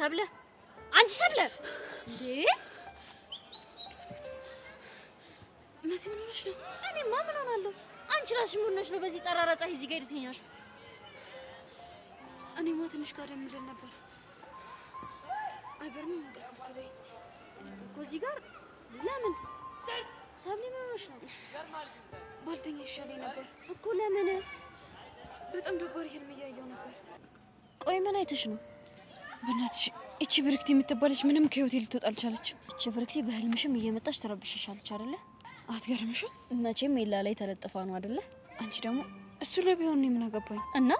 ሰብለ አንቺ ሰብለ እንዴ መሲ ምን ሆነሽ ነው? እኔማ ምን ሆናለሁ? አንቺ ራስሽ ምን ሆነሽ ነው በዚህ ጠራራ ፀሐይ እዚህ ጋር ልተኛሽ? እኔማ ትንሽ ጋደም ልል ነበር። አይገርምም? እንቅልፍ ወሰደኝ እኮ እዚህ ጋር። ለምን ሰብለ ምን ሆነሽ ነው? ባልተኛ ይሻለኝ ነበር እኮ። ለምን? በጣም ደባሪ ህልም እያየሁ ነበር። ቆይ ምን አይተሽ ነው? በእናትሽ እቺ ብርክቲ የምትባለች ምንም ከህይወቴ ልትወጣ አልቻለችም። እቺ ብርክቲ በህልምሽም እየመጣች ተረብሽሻለች አይደለ? አትገርምሽም? መቼም ሜላ ላይ ተለጥፋ ነው አይደለ? አንቺ ደግሞ እሱ ላይ ቢሆን ነው ምን አገባኝ? እና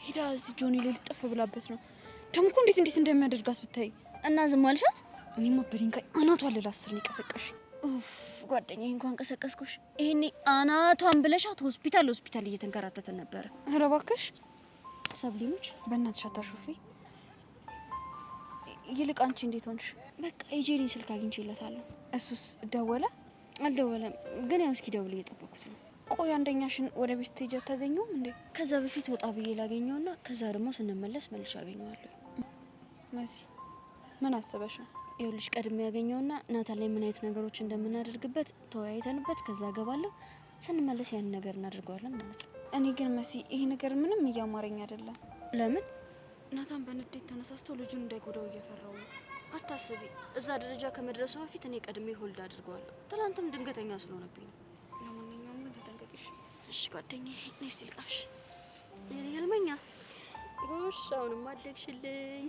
ሂዳ እዚህ ጆኒ ላይ ልጥፍ ብላበት ነው ደግሞ እኮ እንዴት እንደሚያደርጋት ብታይ። እና ዝም አልሻት? እኔማ በድንጋይ አናቷን ለላስር ነው የቀሰቀሽኝ። ኡፍ ጓደኛዬ እንኳን ቀሰቀስኩሽ። ይሄኔ አናቷን ብለሻት ሆስፒታል እየተንከራተተ ነበር። ኧረ እባክሽ ሰብሊሙች በእናትሽ አታሾፊ። ይልቅ አንቺ እንዴት ሆንሽ? በቃ የጄሪን ስልክ አግኝቼለታለሁ። እሱስ ደወለ? አልደወለም፣ ግን ያው እስኪ ደውል እየጠበኩት ነው። ቆይ አንደኛሽን ወደ ቤት ስትሄጂ አታገኘውም እንዴ? ከዛ በፊት ወጣ ብዬ ላገኘውና ከዛ ደግሞ ስንመለስ መልሼ አገኘዋለሁ። መሲ ምን አስበሽ ነው? ይኸውልሽ ቀድሜ ያገኘውና ናታን ላይ ምን አይነት ነገሮች እንደምናደርግበት ተወያይተንበት ከዛ ገባለሁ። ስንመለስ ያን ነገር እናደርገዋለን ማለት ነው። እኔ ግን መሲ ይሄ ነገር ምንም እያማረኝ አይደለም። ለምን? ናታን በንዴት ተነሳስቶ ልጁን እንዳይጎዳው እየፈራው ነው። አታስቢ፣ እዛ ደረጃ ከመድረሱ በፊት እኔ ቀድሜ ሆልድ አድርገዋለሁ። ትናንትም ድንገተኛ ስለሆነብኝ ነው። ለማንኛውም ግን ተጠንቀቂሽ እሺ ጓደኛዬ። ነይ እስቲ ልቃፍሽ። እኔ ህልመኛ ጎሽ፣ አሁንም አደግሽልኝ።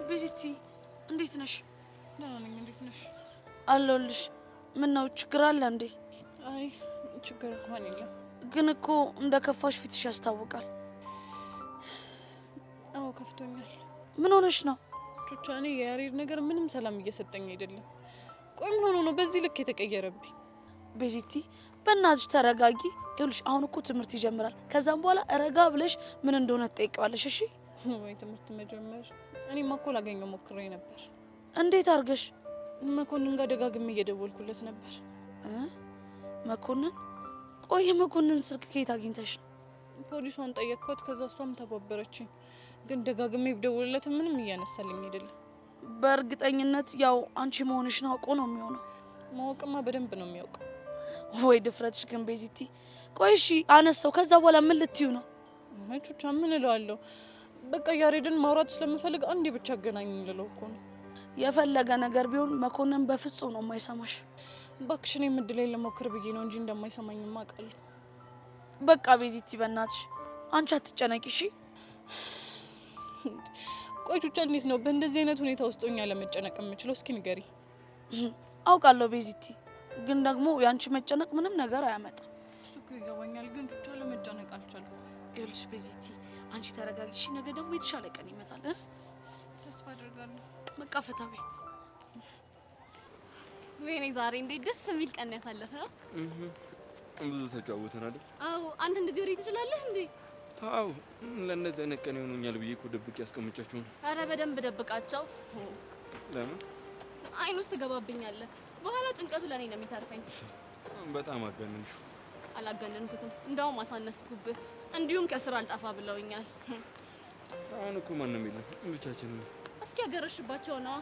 ቤቲ እንዴት ነሽ? ደህና ነኝ። እንዴት ነሽ? አለሁልሽ። ምን ነው ችግር አለ እንዴ? አይ ችግር እንኳን የለም። ግን እኮ እንደ ከፋሽ ፊትሽ ያስታውቃል። አዎ ከፍቶኛል። ምን ሆነሽ ነው? ቹቻ እኔ የያሬድ ነገር ምንም ሰላም እየሰጠኝ አይደለም። ቆይ ምን ሆኖ ነው በዚህ ልክ የተቀየረብኝ? ቤቲ በእናትሽ ተረጋጊ። ይኸውልሽ አሁን እኮ ትምህርት ይጀምራል። ከዛም በኋላ ረጋ ብለሽ ምን እንደሆነ ትጠይቂዋለሽ። እሺ? ወይ ትምህርት መጀመር። እኔማ እኮ ላገኘው ሞክሬ ነበር። እንዴት አድርገሽ? መኮንን ጋር ደጋግሜ እየደወልኩለት ነበር። መኮንን? ቆይ የመኮንን ስልክ ከየት አግኝተሽ ነው? ፖሊሷን ጠየቅኳት። ከዛ እሷም ተባበረችኝ። ግን ደጋግሜ ብደውልለት ምንም እያነሳልኝ አይደለም። በእርግጠኝነት ያው አንቺ መሆንሽን አውቆ ነው የሚሆነው። ማወቅማ በደንብ ነው የሚያውቀው። ወይ ድፍረትሽ ግን ቤዚቲ። ቆይ እሺ አነሳው። ከዛ በኋላ ምን ልትዩ ነው? ቹቻ ምን እለዋለሁ? በቃ ያሬድን ማውራት ስለምፈልግ አንዴ ብቻ አገናኝ ልለው እኮ ነው። የፈለገ ነገር ቢሆን መኮንን በፍጹም ነው የማይሰማሽ። እባክሽ እኔ ምድሌን ልሞክር ብዬ ነው እንጂ እንደማይሰማኝማ አውቃለሁ። በቃ ቤዚቲ በእናትሽ አንቺ አትጨነቂ እሺ? ቆይ ቹቻ እንዴት ነው በእንደዚህ አይነት ሁኔታ ውስጥ ሆኜ ለመጨነቅ የምችለው? እስኪ ንገሪ። አውቃለሁ ቤዚቲ፣ ግን ደግሞ ያንቺ መጨነቅ ምንም ነገር አያመጣም። እሱ እኮ ይገባኛል፣ ግን ቹቻ ለመጨነቅ አልቻልኩም። ይኸውልሽ ቤዚቲ አንቺ ተረጋጊ እሺ? ነገ ደግሞ የተሻለ ቀን ይመጣል። ተስፋ አደርጋለሁ። በቃ ፈታ በይ። ወይኔ ዛሬ እንዴት ደስ የሚል ቀን ያሳለፈው። ብዙ ተጫወተን አይደል? አዎ አንተ እንደዚህ ወሬ ትችላለህ እንዴ? አዎ ለነዚህ አይነት ቀን ይሆኑኛል ብዬ እኮ ደብቄ ያስቀምጫችሁ ነው። አረ በደንብ ደብቃቸው። ለምን? አይን ውስጥ ትገባብኛለህ። በኋላ ጭንቀቱ ለኔ ነው የሚተርፈኝ። በጣም አጋነንሽ። አላጋነንኩትም፣ እንደውም አሳነስኩብህ። እንዲሁም ከስራ አልጠፋ ብለውኛል። አሁን እኮ ማንም የለም ብቻችንን። እስኪ ያገረሽባቸው ነው።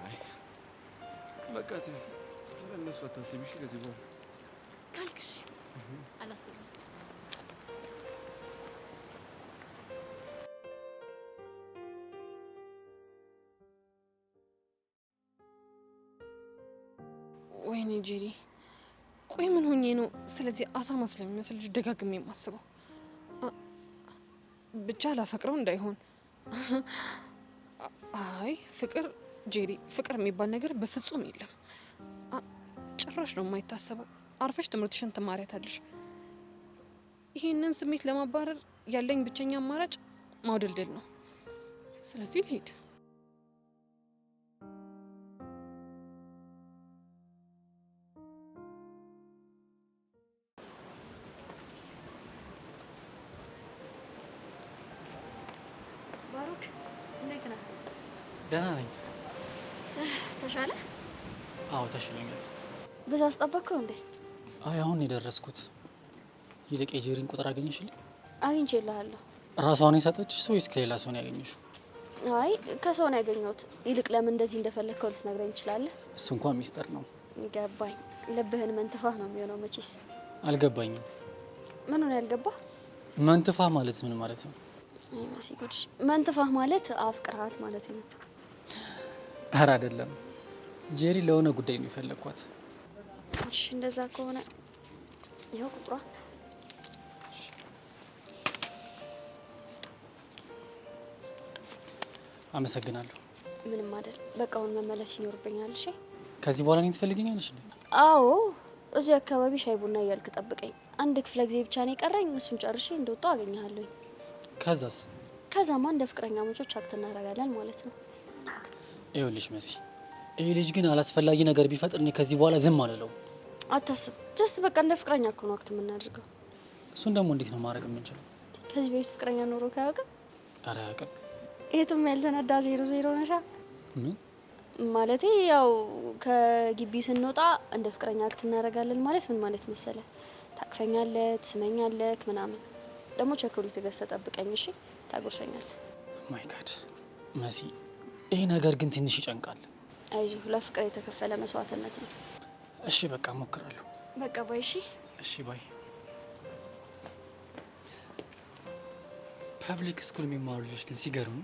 አይ በቃ ስለነሱ አታስቢሽ ከዚህ በኋላ ካልክሽ አላስብም። ወይኔ ጄሪ፣ ቆይ ምን ሆኜ ነው ስለዚህ አሳማ ስለሚመስል ልጅ ደጋግሜ የማስበው? ብቻ ላፈቅረው እንዳይሆን። አይ ፍቅር ጄሪ፣ ፍቅር የሚባል ነገር በፍጹም የለም። ጭራሽ ነው የማይታሰበው። አርፈሽ ትምህርትሽን ትማሪያታለሽ። ይህንን ስሜት ለማባረር ያለኝ ብቸኛ አማራጭ ማውደልደል ነው። ስለዚህ ልሄድ። ባሩክ እንዴት ነህ? ደህና ነኝ። ተሻለ? አዎ ተሽሎኛል። በዛ አስጠበቅከው እንዴ? አይ አሁን የደረስኩት። ይልቅ የጄሪን ቁጥር አገኘሽልኝ? አግኝቼልሃለሁ። ራሷን የሰጠችሽ ሰው ወይስ ከሌላ ሰው ነው ያገኘሽው? አይ ከሰው ነው ያገኘሁት። ይልቅ ለምን እንደዚህ እንደፈለግከው ልትነግረኝ ትችላለህ? እሱ እንኳን ሚስጥር ነው። ገባኝ። ልብህን መንትፋህ ነው የሚሆነው መቼስ። አልገባኝም። ምን ነው ያልገባ? መንትፋ ማለት ምን ማለት ነው? አይ መሲ ጉድሽ። መንትፋህ ማለት አፍቅርሃት ማለት ነው። ኧረ አይደለም። ጄሪ ለሆነ ጉዳይ ነው የፈለግኳት። እሺ እንደዛ ከሆነ ይኸው ቁጥሯ። አመሰግናለሁ። ምንም አይደል። በቃ አሁን መመለስ ይኖርብኛል። እሺ ከዚህ በኋላ እኔን ትፈልጊኛለሽ እንዴ? አዎ፣ እዚህ አካባቢ ሻይ ቡና እያልክ ጠብቀኝ። አንድ ክፍለ ጊዜ ብቻ ነው የቀረኝ። እሱን ጨርሼ እንደወጣሁ አገኘሃለሁ። ከዛስ? ከዛማ እንደ ፍቅረኛ ሞቾች አክት እናደርጋለን ማለት ነው። ይኸውልሽ መሲ፣ ይሄ ልጅ ግን አላስፈላጊ ነገር ቢፈጥር እኔ ከዚህ በኋላ ዝም አልለው። አታስብ። ጀስት በቃ እንደ ፍቅረኛ እኮ ነው አክት የምናደርገው። እሱን ደግሞ እንዴት ነው ማድረግ የምንችለው? ከዚህ በፊት ፍቅረኛ ኖሮ ካያውቅም? ኧረ አያውቅም። የትም ያልተነዳ 00 ነሻ። ምን ማለቴ ያው ከግቢ ስንወጣ እንደ ፍቅረኛ አክት እናደርጋለን ማለት ምን ማለት መሰለ? ታቅፈኛለህ፣ ትስመኛለህ ምናምን። ደግሞ ቸኮሌት ገዝተህ ጠብቀኝ እሺ? ታጎርሰኛለህ። ማይ ጋድ መሲ፣ ይሄ ነገር ግን ትንሽ ይጨንቃል። አይዞህ፣ ለፍቅር የተከፈለ መስዋዕትነት ነው። እሺ በቃ እሞክራለሁ። በቃ ባይ። እሺ እሺ ባይ። ፐብሊክ ስኩል የሚማሩ ልጆች ግን ሲገርሙ።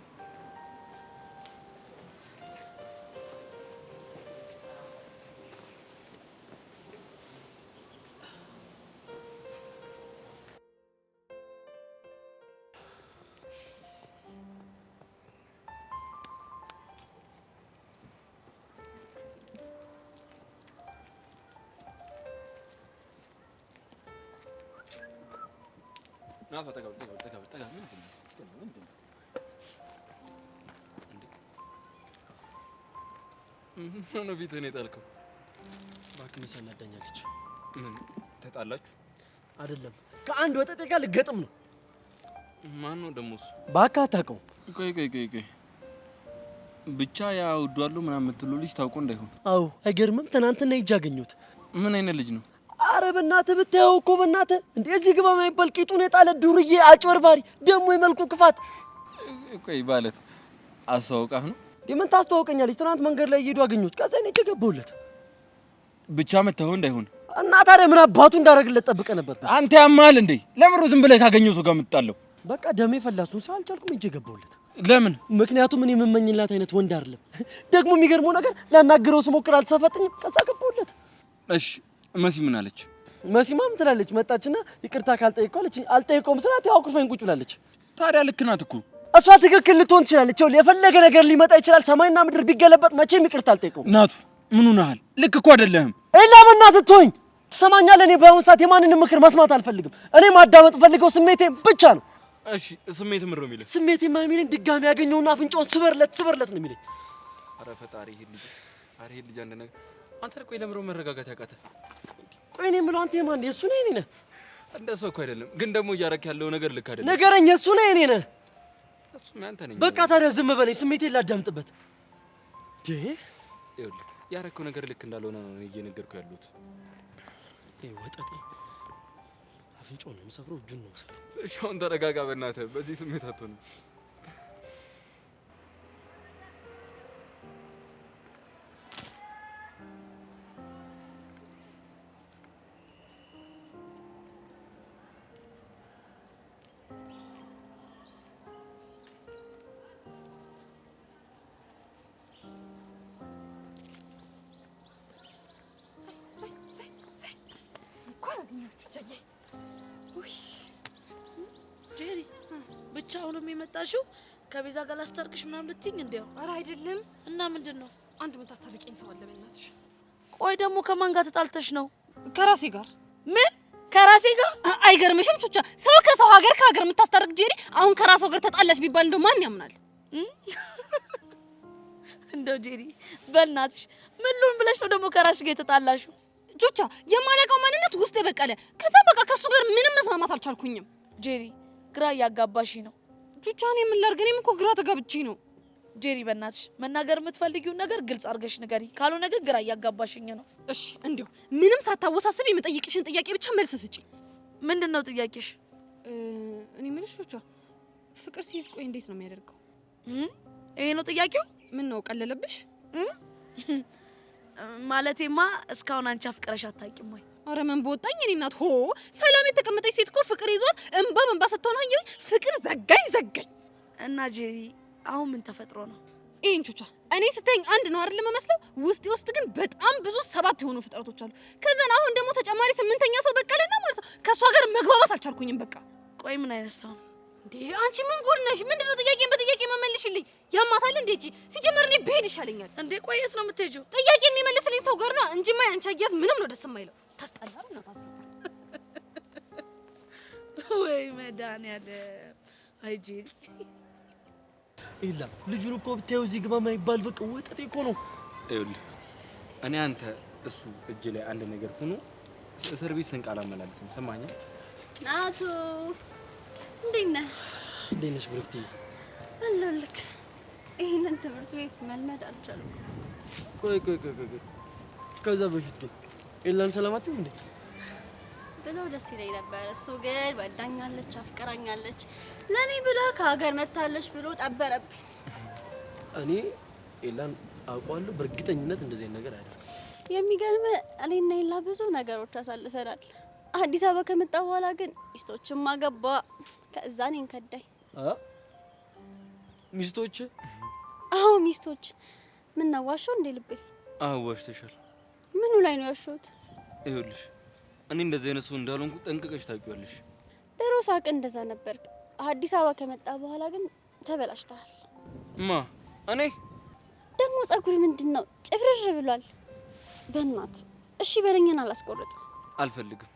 ናት ተቀበል። ምንድን ነው ፊትህን የጣልከው? እባክህ መሲ አናዳኛለች። ምን ተጣላችሁ? አይደለም ከአንድ ወጠጤ ጋር ልገጥም ነው። ማን ነው ደግሞ እሱ? እባክህ አታውቀውም። ቆይ ብቻ ያ ውዷሉ ምናምን የምትለው ልጅ ታውቆ እንዳይሆን። አዎ አይገርምም። ትናንትና ሂጅ አገኘሁት። ምን አይነት ልጅ ነው? አረ በእናትህ ብታየው እኮ በእናትህ እንዴ! እዚህ ግባ የማይባል ቂጡን የጣለ ዱርዬ አጭበርባሪ፣ ደግሞ የመልኩ ክፋት። ቆይ ማለት አስተዋውቃህ ነው? ምን ታስተዋውቀኛለች? ትናንት መንገድ ላይ እየሄዱ አገኘሁት። ከዛ እኔ ገባሁለት። ብቻ መተኸው እንዳይሆን። እና ታዲያ ምን አባቱ እንዳደረግለት ጠብቀህ ነበር? አንተ ያማል እንዴ? ለምሮ ዝም ብለህ ካገኘው ሰው ጋር የምትጣለው? በቃ ደሜ ፈላሱን ሰው አልቻልኩም። ሂጅ ገባሁለት። ለምን? ምክንያቱም እኔ የምመኝላት አይነት ወንድ አይደለም። ደግሞ የሚገርመው ነገር ላናግረው ስሞክር አልተሳፈጠኝም። ከዛ ገባሁለት። እሺ መሲ ምን አለች? መሲማ ምን ትላለች? መጣችና ይቅርታ ካልጠየቀው አለች። አልጠየቀውም ስላት ያው አኩርፈኝ ቁጭ ብላለች። ታዲያ ልክ ናት እኮ እሷ ትክክል ልትሆን ትችላለች። ይኸውልህ የፈለገ ነገር ሊመጣ ይችላል። ሰማይና ምድር ቢገለበጥ መቼም ይቅርታ አልጠየቀውም። ናቱ ምን ሆነሃል? ልክ እኮ አይደለህም። ኤላ በእናትህ ተወኝ። ትሰማኛለህ? እኔ በአሁኑ ሰዓት የማንንም ምክር መስማት አልፈልግም። እኔ ማዳመጥ ፈልገው ስሜቴን ብቻ ነው። እሺ ስሜት ምን ነው የሚለኝ? ስሜቴማ የሚለኝ ድጋሚ ያገኘውና አፍንጫውን ስበርለት ነው የሚለኝ። ኧረ ፈጣሪ ይሄ ልጅ አንድ ነገር አንተ ቆይ ለምሮ መረጋጋት ያቃተ? ቆይ እኔ የምለው አንተ የማን የእሱ ነህ የእኔ ነህ? እንደሱ እኮ አይደለም፣ ግን ደግሞ እያረክ ያለው ነገር ልክ አይደለም። ንገረኝ፣ የእሱ ነህ የእኔ ነህ? እሱም ያንተ ነኝ። በቃ ታዲያ ዝም በለኝ፣ ስሜቴን ላዳምጥበት። ይኸውልህ ያረከው ነገር ልክ እንዳልሆነ ነው እየነገርኩህ ያሉት። ይሄ ወጠጤ አፍንጫውን ነው የምሰብረው፣ እጁን ነው የምሰብረው። እሺ አሁን ተረጋጋ በእናትህ፣ በዚህ ስሜት አትሆንም። ጄሪ ብቻውንም የመጣሽው ከቤዛ ጋር ላስታርቅሽ ምናምን ልትይኝ እንዴው? ኧረ አይደለም። እና ምንድን ነው? አንድ የምታስታርቂኝ ሰው አለ በእናትሽ። ቆይ ደግሞ ከማን ጋር ተጣልተሽ ነው? ከራሴ ጋር። ምን ከራሴ ጋር? አይገርምሽም ቹቻ? ሰው ከሰው ሀገር ከሀገር የምታስታርቅ ጄሪ አሁን ከራሷ ጋር ተጣላሽ ቢባል እንደው ማን ያምናል? እንደው ጄሪ በእናትሽ ምን ሉን ብለሽ ነው ደግሞ ከራስሽ ጋር የተጣላሽው? ቹቻ የማለቀው ማንነት ውስጥ የበቀለ ከዛ በቃ ከሱ ጋር ምንም መስማማት አልቻልኩኝም። ጄሪ ግራ እያጋባሽ ነው። ቹቻ እኔ ምን ላድርግ? እኔም እኮ ግራ ተጋብቼ ነው። ጄሪ በእናትሽ መናገር የምትፈልጊውን ነገር ግልጽ አድርገሽ ንገሪ። ካልሆነ ግን ግራ እያጋባሽኝ ነው። እሺ እንዲሁ ምንም ሳታወሳስብ የምጠይቅሽን ጥያቄ ብቻ መልስ ስጪ። ምንድነው ጥያቄሽ? እኔ የምልሽ ብቻ ፍቅር ሲይዝ ቆይ እንዴት ነው የሚያደርገው? ይሄ ነው ጥያቄው? ምን ነው ቀለለብሽ? ማለቴማ እስካሁን አንቺ አፍቅረሽ አታውቂም ወይ? አረ ምን በወጣኝ እኔ እናት ሆ ሰላም የተቀመጠች ሴት እኮ ፍቅር ይዟት እንባ ስትሆን አየሁኝ። ፍቅር ዘጋኝ። እና ጄሪ አሁን ምን ተፈጥሮ ነው? ይሄን ቹቻ እኔ ስተኝ አንድ ነው አይደል የምመስለው? ውስጥ ግን በጣም ብዙ 7 የሆኑ ፍጥረቶች አሉ። ከዛን አሁን ደግሞ ተጨማሪ 8ኛ ሰው በቀለና ማለት ነው። ከሷ ጋር መግባባት አልቻልኩኝም በቃ። ቆይ ምን አይነት ሰው ነው እንዴ? አንቺ ምን ጉድ ነሽ? ምንድነው ጥያቄን በጥያቄ መመልሽልኝ? ያማታል እንዴ? ሲጀመር እኔ ብሄድ ይሻለኛል። እንዴ? ቆይ የት ነው የምትሄጂው? ጥያቄን የሚመልስልኝ ሰው ጋር ነው እንጂማ ያንቺ አያያዝ ምንም ነው ደስ የማይለው። ታስጠላል ነው ወይ መድኃኒዓለም። አይ ጄሪ ኢላ ልጁን እኮ ብታየው እዚህ ግባ የማይባል በቃ ወጠጤ እኮ ነው። ይኸውልህ እኔ አንተ እሱ እጅ ላይ አንድ ነገር ሆኖ እስር ቤት ስንቃል አመላለስም። ሰማኝ ናቱ እንዴት ነህ? እንዴት ነሽ ብሩክቲ? አለሁልህ። ይሄንን ትምህርት ቤት መልመድ አልቻልኩም። ቆይ ከዛ በፊት ግን ኤላን ሰላም አትይም እንዴ? ብለው ደስ ይለኝ ነበር። እሱ ግን ወዳኛለች፣ አፍቅራኛለች፣ ለኔ ብላ ከሀገር መታለች ብሎ ጠበረብኝ። እኔ ኤላን አውቀዋለሁ በእርግጠኝነት እንደዚህ ነገር አይደለም። የሚገርም እኔና ኤላ ብዙ ነገሮች አሳልፈናል። አዲስ አበባ ከመጣ በኋላ ግን ሚስቶችም አገባ። ከዛ እኔን ከዳኝ። ሚስቶች? አዎ ሚስቶች። ምን ነው ዋሻው እንዴ ልቤ? አዎ ዋሽተሻል። ምኑ ላይ ነው ያሸሁት? ይኸውልሽ እኔ እንደዚህ አይነት ሰው እንዳልሆንኩ ጠንቅቀሽ ታውቂዋለሽ። ድሮ ሳቅ እንደዛ ነበር። አዲስ አበባ ከመጣ በኋላ ግን ተበላሽተሃል። ማ እኔ ደግሞ ጸጉሪ ምንድነው ጭፍርር ብሏል። በእናት እሺ በለኝን አላስቆርጥ። አልፈልግም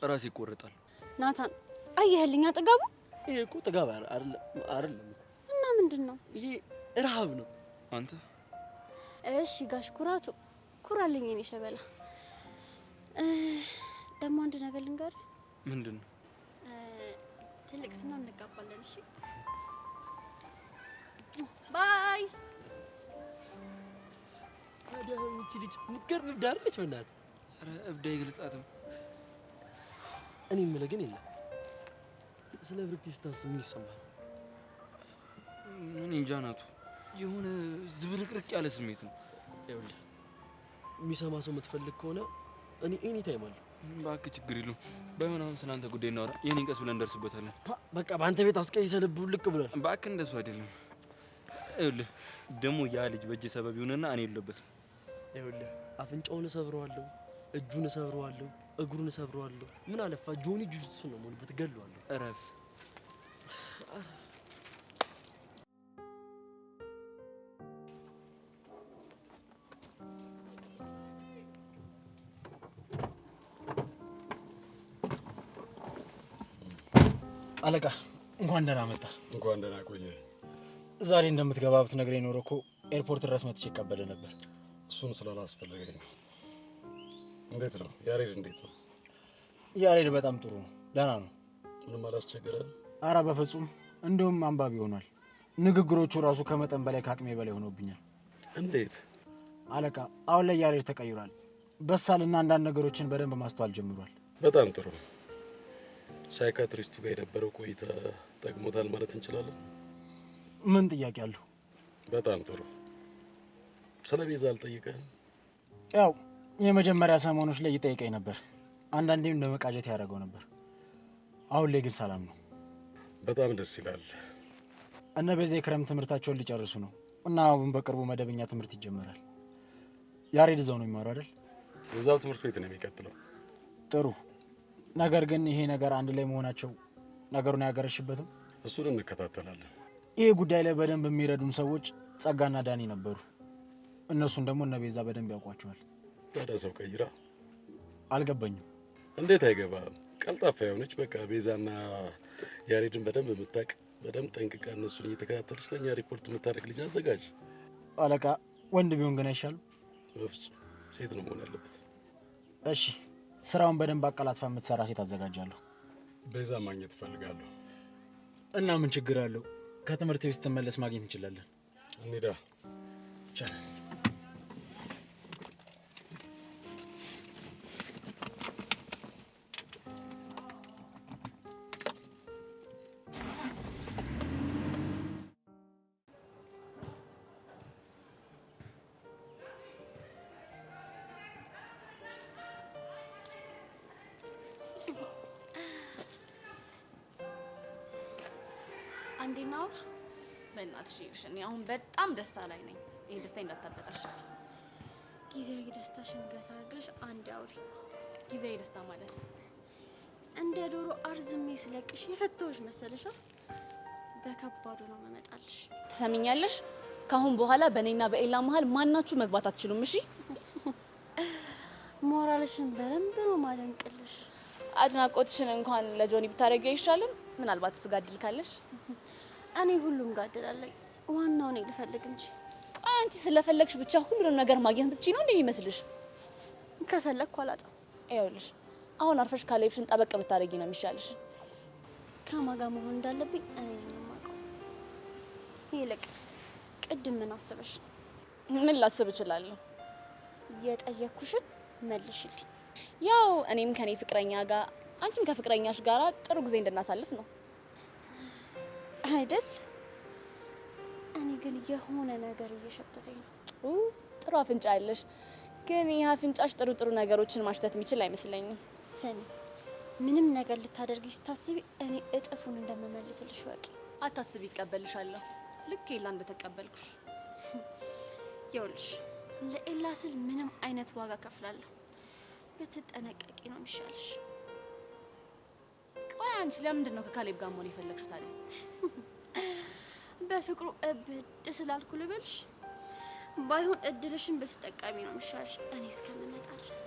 ራሴ ይቆርጣል። ናታን አየህልኛ ጥጋቡ? ይሄ እኮ ጥጋብ አይደለም። እና ምንድነው? ይሄ ረሃብ ነው። አንተ እሺ ጋሽ ኩራቱ ኩራልኝ እኔ ሸበላ። ደግሞ አንድ ነገር ልንገር። ምንድነው? ትልቅ ስንሆን እንጋባለን። እሺ ባይ። አዳምጪ ልጅ ምትገርም እብድ አይደለች በእናትህ። ኧረ እብድ አይገልጻትም። እኔ የምልህ ግን የለም ስለ ብሩክቲ ስታስብ ምን ይሰማል? ምን እንጃ ናቱ የሆነ ዝብርቅርቅ ያለ ስሜት ነው። ይኸውልህ የሚሰማ ሰው የምትፈልግ ከሆነ እኔ ኤኒ ታይም አለሁ። እባክህ ችግር የለውም። ባይሆን አሁን ስለአንተ ጉዳይ እናወራ። የኔን ቀስ ብለን እንደርስበታለን። በቃ በአንተ ቤት አስቀይሰህ ልቡ ልቅ ብሏል። እባክህ እንደሱ አይደለም። ይኸውልህ ደግሞ ያ ልጅ በእጅ ሰበብ ይሁንና እኔ የለበትም። ይኸውልህ አፍንጫውን እሰብረዋለሁ፣ እጁን እሰብረዋለሁ፣ እግሩን እሰብረዋለሁ። ምን አለፋ ጆኒ ጁጁትሱ ነው ማለት በትገለዋለሁ። እረፍ። አለቃ እንኳን ደህና መጣ። እንኳን ደህና ቆየ። ዛሬ እንደምትገባ ብትነግረኝ ኖሮ እኮ ኤርፖርት ድረስ መጥቼ እቀበል ነበር። እሱን ስላላስፈለገኝ ነው። እንዴት ነው ያሬድ? እንዴት ነው ያሬድ? በጣም ጥሩ ነው፣ ደህና ነው። ምንም አላስቸገረም? አረ በፍጹም እንደውም አንባቢ ሆኗል። ንግግሮቹ ራሱ ከመጠን በላይ ከአቅሜ በላይ ሆኖብኛል። እንዴት? አለቃ አሁን ላይ ያሬድ ተቀይሯል። በሳልና አንዳንድ ነገሮችን በደንብ ማስተዋል ጀምሯል። በጣም ጥሩ። ሳይካትሪስቱ ጋር የነበረው ቆይታ ጠቅሞታል ማለት እንችላለን? ምን ጥያቄ አለው? በጣም ጥሩ። ስለ ቤዛ አልጠየቀህም? ያው የመጀመሪያ ሰሞኖች ላይ ይጠይቀኝ ነበር። አንዳንዴም ለመቃጀት ያደረገው ነበር። አሁን ላይ ግን ሰላም ነው። በጣም ደስ ይላል። እነ ቤዛ የክረምት ትምህርታቸውን ሊጨርሱ ነው እና አሁን በቅርቡ መደበኛ ትምህርት ይጀምራል። ያሬድ እዛው ነው የሚማረው አይደል? እዛው ትምህርት ቤት ነው የሚቀጥለው። ጥሩ። ነገር ግን ይሄ ነገር አንድ ላይ መሆናቸው ነገሩን አያገረሽበትም? እሱን እንከታተላለን። ይሄ ጉዳይ ላይ በደንብ የሚረዱን ሰዎች ጸጋና ዳኒ ነበሩ። እነሱን ደግሞ እነ ቤዛ በደንብ ያውቋቸዋል። ታዲያ ሰው ቀይራ? አልገባኝም። እንዴት አይገባም? ቀልጣፋ የሆነች በቃ ቤዛና ያሬድን በደንብ የምታውቅ በደንብ ጠንቅቃ እነሱን እየተከታተለች ለኛ ሪፖርት የምታደርግ ልጅ አዘጋጅ። አለቃ ወንድ ቢሆን ግን አይሻልም? በፍጹም ሴት ነው መሆን ያለበት። እሺ ስራውን በደንብ አቀላጥፋ የምትሰራ ሴት አዘጋጃለሁ። ቤዛ ማግኘት እፈልጋለሁ። እና ምን ችግር አለው? ከትምህርት ቤት ስትመለስ ማግኘት እንችላለን። እንሂዳ። ይቻላል። አንዴ እናውራ። በእናትሽ ይኸውልሽ፣ እኔ አሁን በጣም ደስታ ላይ ነኝ። ይሄ ደስታ እንዳታበላሽብኝ። ጊዜያዊ ደስታሽን ገታ አድርገሽ አንድ አውሪ። ጊዜያዊ ደስታ ማለት እንደ ዶሮ አርዝሜ ስለቅሽ የፈተውሽ መሰለሽ? በከባዱ ነው መመጣልሽ። ትሰሚኛለሽ? ካሁን በኋላ በእኔና በኤላ መሀል ማናችሁ መግባት አትችሉም። እሺ? ሞራልሽን በደንብ ነው ማደንቅልሽ። አድናቆትሽን እንኳን ለጆኒ ብታደርጊው አይሻልም? ምናልባት እሱ ጋር እድል ካለሽ። እኔ ሁሉም ጋር እድል አለኝ። ዋናው እኔ ልፈልግ እንጂ። ቆይ አንቺ ስለፈለግሽ ብቻ ሁሉንም ነገር ማግኘት ብትችይ ነው እንደሚመስልሽ? ከፈለግኩ አላጣም። ይኸውልሽ አሁን አርፈሽ ካሌብሽን ጠበቅ ብታደርጊ ነው የሚሻልሽ። ከማን ጋር መሆን እንዳለብኝ እኔ ነኝ የማውቀው። ይልቅ ቅድም ምን አስበሽ? ምን ላስብ እችላለሁ? የጠየኩሽን መልሽልኝ። ያው እኔም ከኔ ፍቅረኛ ጋር አንቺም ከፍቅረኛሽ ጋር ጥሩ ጊዜ እንድናሳልፍ ነው አይደል? እኔ ግን የሆነ ነገር እየሸተተኝ ነው። ጥሩ አፍንጫ ያለሽ፣ ግን ይህ አፍንጫሽ ጥሩ ጥሩ ነገሮችን ማሽተት የሚችል አይመስለኝም። ስሚ፣ ምንም ነገር ልታደርጊ ስታስቢ እኔ እጥፉን እንደምመልስልሽ ወቂ። አታስቢ፣ ይቀበልሻለሁ። ልክ ኤላ እንደተቀበልኩሽ። ይኸውልሽ ለኤላ ስል ምንም አይነት ዋጋ ከፍላለሁ። ብትጠነቀቂ ነው የሚሻልሽ። ቆይ አንቺ ለምንድን ነው ከካሌብ ጋር መሆን የፈለግሽው ታዲያ? በፍቅሩ እብድ ስላልኩ ልበልሽ? ባይሆን እድልሽን ብትጠቀሚ ነው የሚሻልሽ እኔ እስከምመጣ ድረስ።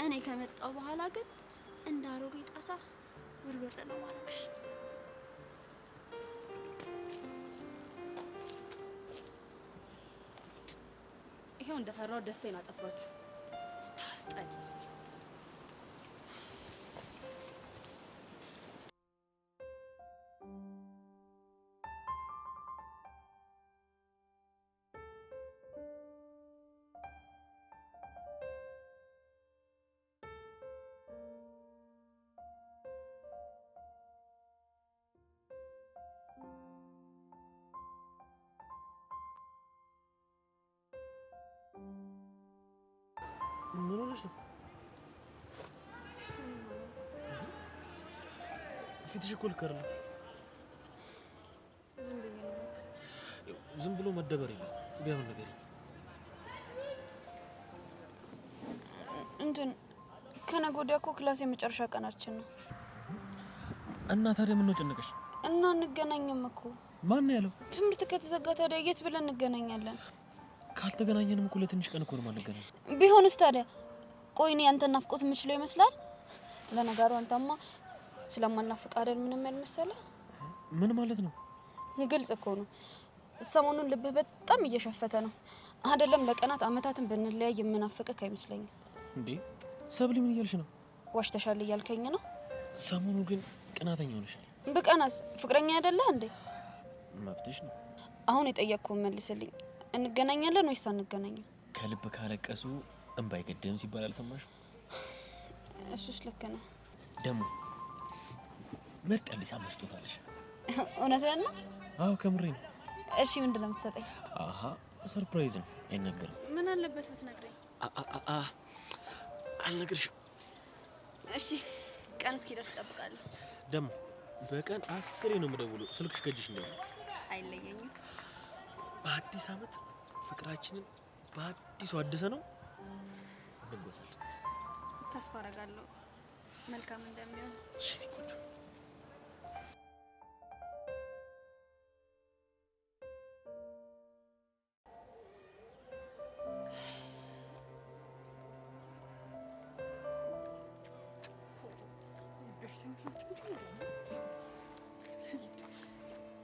እኔ ከመጣው በኋላ ግን እንደ አሮጌ ጣሳ ውርውር ነው ማለሽ። ይሄው እንደፈራው ደስታዬን አጠፋችሁ። ስታስጠላ። ምን ሆነሽ ነው? ፊትሽ እኮ ልክ አይደለም። ዝም ብሎ መደበር የለም። ቢያውን ነገር እንትን ከነገ ወዲያ እኮ ክላስ የመጨረሻ ቀናችን ነው። እና ታዲያ ምን ነው ጨነቀሽ? እና እንገናኝም እኮ። ማን ነው ያለው? ትምህርት ከተዘጋ ታዲያ የት ብለን እንገናኛለን? ካልተገናኘንም እኮ ለትንሽ ቀን እኮ ነው የማንገናኝ። ቢሆንስ ታዲያ? ቆይ እኔ አንተን ናፍቆት የምችለው ይመስላል? ለነገሩ አንተማ ስለማናፍቅ አይደል ምንም ያልመሰለ። ምን ማለት ነው? ግልጽ እኮ ነው። ሰሞኑን ልብህ በጣም እየሸፈተ ነው አይደለም? ለቀናት አመታትን ብንለያይ የምናፍቅህ አይመስለኝም። እንዴ ሰብሊ ምን እያልሽ ነው? ዋሽተሻል እያልከኝ ነው? ሰሞኑ ግን ቅናተኛ ሆነሻል። ብቀናስ ፍቅረኛ አይደለህ እንዴ? መብትሽ ነው። አሁን የጠየቅኩህን መልስልኝ። እንገናኛለን ወይስ አንገናኝም? ከልብ ካለቀሱ እንባ አይገድም ሲባል አልሰማሽ? እሱስ ልክ ነህ። ደግሞ ምርጥ አዲስ አመት ስጦታ አለሽ። እውነትህን ነው? አዎ ከምሬ ነው። እሺ ምንድን ነው የምትሰጠኝ? አሃ ሰርፕራይዝ ነው አይነገርም። ምን አለበት ብትነግረኝ? አልነግርሽም። እሺ ቀን እስኪደርስ እጠብቃለሁ። ደግሞ በቀን 10 ነው የምደውለው ስልክሽ ከእጅሽ እንዳይሆን። አይለየኝም። በአዲስ አመት ፍቅራችንን በአዲሱ አድሰ ነው እንጓዛለን። ተስፋ አደርጋለሁ መልካም እንደሚሆን። እሺ ቆንጆ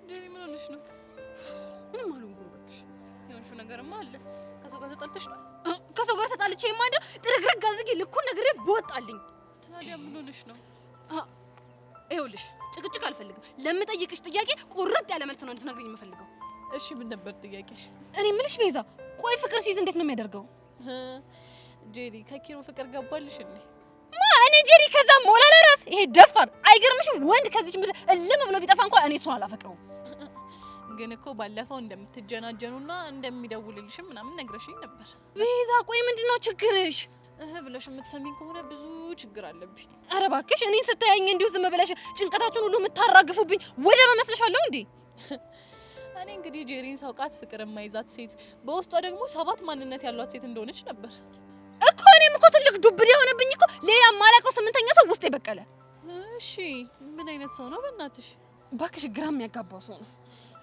ዴኒ ምን ሆነሽ ነው? ምንም አልሆንኩም እባክሽ። የሆንሽው ነገርማ አለ። ከሰው ጋር ተጣልተሽ ነው? ከሰው ጋር ተጣልቼ የማንደ ጥርግርግ አድርጌ ልኩን ነግሬ በወጣልኝ። ታዲያ ምን ሆነሽ ነው? ይኸውልሽ ጭቅጭቅ አልፈልግም። ለምጠይቅሽ ጥያቄ ቁርጥ ያለ መልስ ነው እንድትነግሪኝ የምፈልገው። እሺ ምን ነበር ጥያቄሽ? እኔ ምልሽ ቤዛ፣ ቆይ ፍቅር ሲይዝ እንዴት ነው የሚያደርገው? ጄሪ ከኪሮ ፍቅር ገባልሽ እንዴ? እኔ ጄሪ ከዛ ሞላላ ራስ ይሄ ደፋር አይገርምሽም? ወንድ ከዚች ምድር እልም ብሎ ቢጠፋ እንኳን እኔ እሱን አላፈቅረውም። ግን እኮ ባለፈው እንደምትጀናጀኑና እንደሚደውልልሽም ምናምን ነግረሽኝ ነበር። ቤዛ ቆይ ምንድነው ችግርሽ? ብለሽ የምትሰሚኝ ከሆነ ብዙ ችግር አለብኝ። ኧረ እባክሽ እኔን ስታያኝ እንዲሁ ዝም ብለሽ ጭንቀታችሁን ሁሉ የምታራግፉብኝ ወደ መመስለሻለሁ እንዴ? እኔ እንግዲህ ጄሪን ሳውቃት ፍቅር የማይዛት ሴት፣ በውስጧ ደግሞ 7 ማንነት ያሏት ሴት እንደሆነች ነበር እኮ። እኔም እኮ ትልቅ ዱብዳ የሆነብኝ እኮ ሌላ ማላውቀው 8ኛ ሰው ውስጥ የበቀለ። እሺ ምን አይነት ሰው ነው በእናትሽ? እባክሽ ግራ የሚያጋባው ሰው ነው።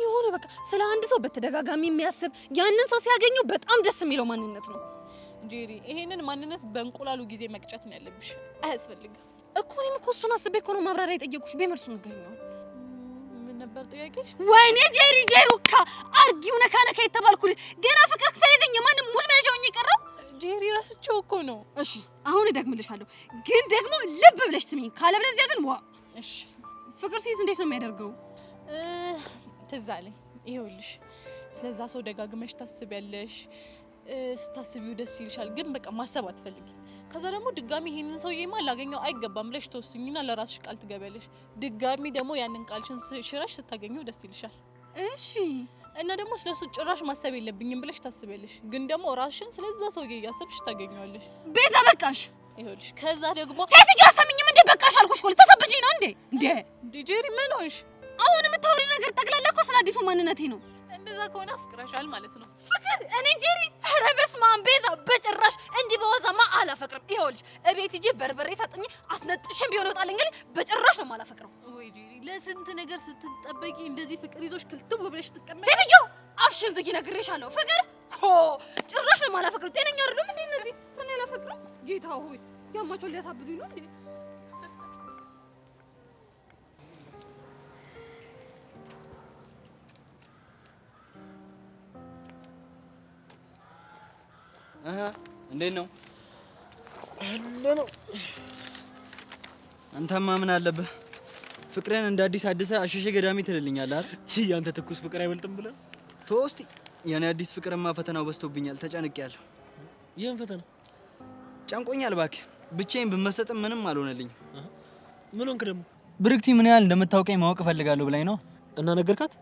የሆነ በቃ ስለ አንድ ሰው በተደጋጋሚ የሚያስብ ያንን ሰው ሲያገኘው በጣም ደስ የሚለው ማንነት ነው። ጄሪ ይሄንን ማንነት በእንቁላሉ ጊዜ መቅጨት ነው ያለብሽ። አያስፈልግም እኮ። እኔም እኮ እሱን አስቤ እኮ ነው ማብራሪያ የጠየኩሽ። በመልሱ ንገሪኝ። ምን ነበር ጥያቄሽ? ወይኔ ጄሪ ጄሩካ አርጊው ነካ ነካ የተባልኩልሽ ገና ፍቅር ሳይዘኝ ማንም ሙድ መያዣውኝ የቀረው ጄሪ ረስቼው እኮ ነው። እሺ አሁን እደግምልሻለሁ፣ ግን ደግሞ ልብ ብለሽ ስሚኝ፣ ካለበለዚያ ግን ዋ። እሺ ፍቅር ሲይዝ እንዴት ነው የሚያደርገው? ትዝ አለኝ። ይኸውልሽ ስለዛ ሰው ደጋግመሽ ታስቢያለሽ፣ ስታስቢው ደስ ይልሻል፣ ግን በቃ ማሰብ አትፈልጊ። ከዛ ደግሞ ድጋሚ ይሄንን ሰውዬማ ላገኘው አይገባም ብለሽ ተወስኝና ለራስሽ ቃል ትገቢያለሽ። ድጋሚ ደግሞ ያንን ቃልሽን ሽረሽ ስታገኘው ደስ ይልሻል። እሺ እና ደግሞ ስለሱ ጭራሽ ማሰብ የለብኝም ብለሽ ታስቢያለሽ፣ ግን ደግሞ ራስሽን ስለዛ ሰውዬ እያሰብሽ ታገኘዋለሽ። ቤዛ በቃሽ። ይኸውልሽ ከዛ ደግሞ ሴትዮ አሰሚኝም እንዴ? በቃሽ አልኩሽ እኮ ልትሰብጂኝ ነው እንዴ? ጄሪ ምን ሆንሽ? አሁን የምታወሪው ነገር ጠቅላላ እኮ ስለ አዲሱ ማንነቴ ነው። እንደዛ ከሆነ አፍቅረሻል ማለት ነው። ፍቅር እኔ ጄሪ? ኧረ በስመ አብ ቤዛ፣ በጭራሽ እንዲህ በዋዛማ አላፈቅርም። ይኸውልሽ እቤት ሂጅ በርበሬ ታጥኝ አስነጥሽም ቢሆን ይወጣልኝ፣ ግን በጭራሽ ነው የማላፈቅረው። ወይ ጄሪ፣ ለስንት ነገር ስትጠበቂ እንደዚህ ፍቅር ይዞሽ ክልትው ብለሽ ትቀመጪ? ሴትዮ አፍሽን ዝጊ፣ ነግሬሻለሁ። ፍቅር ጭራሽ ነው የማላፈቅረው። ጤነኛ አይደሉም እንዴ እነዚህ? እኔ አላፈቅርም። ጌታ ሆይ ያማቸው ሊያሳብዱኝ ነው እንዴ? እንዴት ነው አለ ነው? አንተማ ምን አለብህ? ፍቅርን እንደ አዲስ አዲስ አሸሸ ገዳሚ ትልልኛለህ አይደል? ያንተ ትኩስ ፍቅር አይበልጥም ብለህ ተው እስቲ። የኔ አዲስ ፍቅርማ ፈተናው በዝቶብኛል፣ ተጨንቄያለሁ። ይሄን ፈተና ጨንቆኛል እባክህ። ብቻዬን ብመሰጥም ምንም አልሆነልኝም። ምን ሆንክ ደግሞ? ብርክቲ ምን ያህል እንደምታውቀኝ ማወቅ እፈልጋለሁ ብላኝ ነው። እና ነገርካት?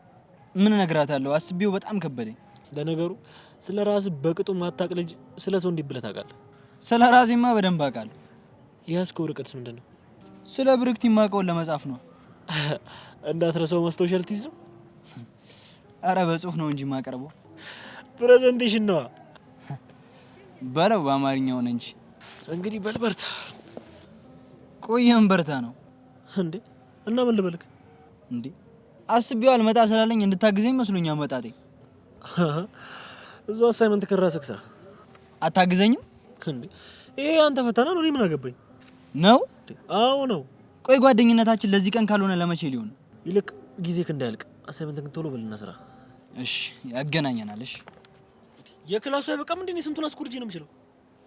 ምን እነግራታለሁ? አስቤው በጣም ከበደኝ። ለነገሩ ስለ ራስህ በቅጡ ማታቅ ልጅ ስለ ሰው እንዲህ ብለህ ታውቃለህ? ስለ ራሴማ በደንብ አውቃለሁ። የያዝከው ርቀትስ ምንድን ነው? ስለ ብርክቲ ማውቀውን ለመጻፍ ነው። እንዳትረሳው ማስታወሻ ልትይዝ ነው? አረ በጽሁፍ ነው እንጂ ማቀርበው። ፕሬዘንቴሽን ነው በለው፣ በአማርኛ ሆነ እንጂ። እንግዲህ በል በርታ። ቆየም በርታ ነው እንዴ? እና ምን ልበልክ እንዴ? አስቤው አልመጣ ስላለኝ እንድታግዘኝ መስሎኛል መጣጤ። እዛው አሳይመንት ከራስህ ስራ። አታግዘኝም እንዴ? ይሄ አንተ ፈተና ነው፣ እኔ ምን አገባኝ ነው? አዎ ነው። ቆይ ጓደኝነታችን ለዚህ ቀን ካልሆነ ለመቼ ሊሆን? ይልቅ ጊዜክ እንዳያልቅ አሳይመንት ግን ቶሎ በልና ስራ። እሺ ያገናኘናል። እሺ የክላሱ አይበቃም እንዴ? እኔ ስንቱን አስኮርጄ ነው የምችለው።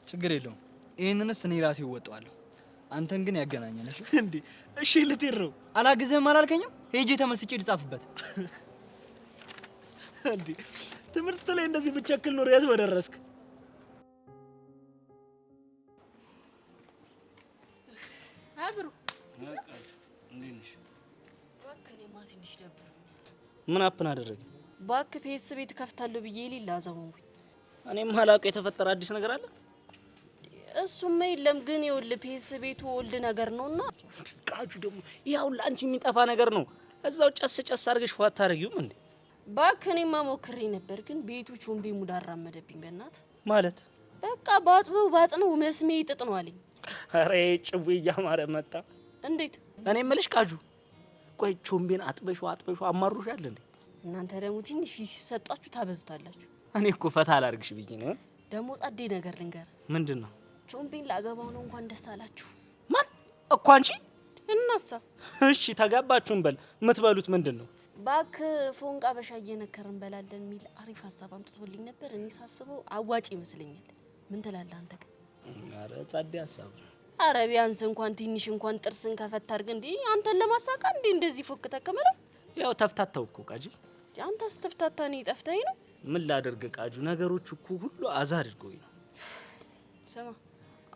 ችግር የለውም። ይሄንንስ እኔ ራሴ እወጣዋለሁ። አንተን ግን ያገናኘናል። እንዴ? እሺ ልትሄድ ነው? አላግዝህም አላልከኝም? ሄጄ ተመስጬ ልጻፍበት። እንዴ ትምህርት ላይ እንደዚህ ብቻክል ኖር የት በደረስክ? አብሩ እንዴት ነሽ? እባክህ ትንሽ ደብሮኛል። ምን አፕን አደረገ? እባክህ ፒኤስ ቤት ከፍታለሁ ብዬ ሌላ አዘመንኩኝ። እኔም ማላውቀው የተፈጠረ አዲስ ነገር አለ? እሱማ የለም፣ ግን ይኸውልህ ፒኤስ ቤቱ ኦልድ ነገር ነውና ቃጁ ደግሞ ያው ላንቺ የሚጠፋ ነገር ነው። እዛው ጨስ ጨስ አድርገሽ ፏት ታረጊውም እንዴ? እባክህ እኔማ ሞክሬ ነበር፣ ግን ቤቱ ቾምቤ ሙድ አራመደብኝ። በእናት ማለት በቃ ባጥበው ባጥነው መስሜ ጥጥ ነው አለኝ። አሬ ጭዌ እያማረ መጣ። እንዴት? እኔ የምልሽ ቃጁ፣ ቆይ ቾምቤን አጥበሽው አማሩሻል እንዴ? እናንተ ደግሞ ትንሽ ፊት ሲሰጣችሁ ታበዙታላችሁ። እኔ እኮ ፈታ አላርግሽ ብዬ ነው። ደግሞ ጸዴ ነገር ልንገር። ምንድን ነው? ቾምቤን ላገባው ነው። እንኳን ደስ አላችሁ። ማን እኮ አንቺ? እናሳ እሺ ተጋባችሁን በል። የምትበሉት ምንድን ነው? ባክ ፎንቃ በሻይ እየነከርን እንበላለን የሚል አሪፍ ሀሳብ አምጥቶልኝ ነበር። እኔ ሳስበው አዋጭ ይመስለኛል። ምን ትላለህ አንተ ግን? አረ ጸዴ ሀሳብ። አረ ቢያንስ እንኳን ትንሽ እንኳን ጥርስን ከፈት አድርግ እንዴ! አንተን ለማሳቃ እንዴ እንደዚህ ፎክ ተከመለው። ያው ተፍታታው እኮ ቃጂ። አንተ ስትፍታታኒ ጠፍተኝ ነው? ምን ላደርግ ቃጁ፣ ነገሮች እኮ ሁሉ አዛ አድርገውኝ ነው። ስማ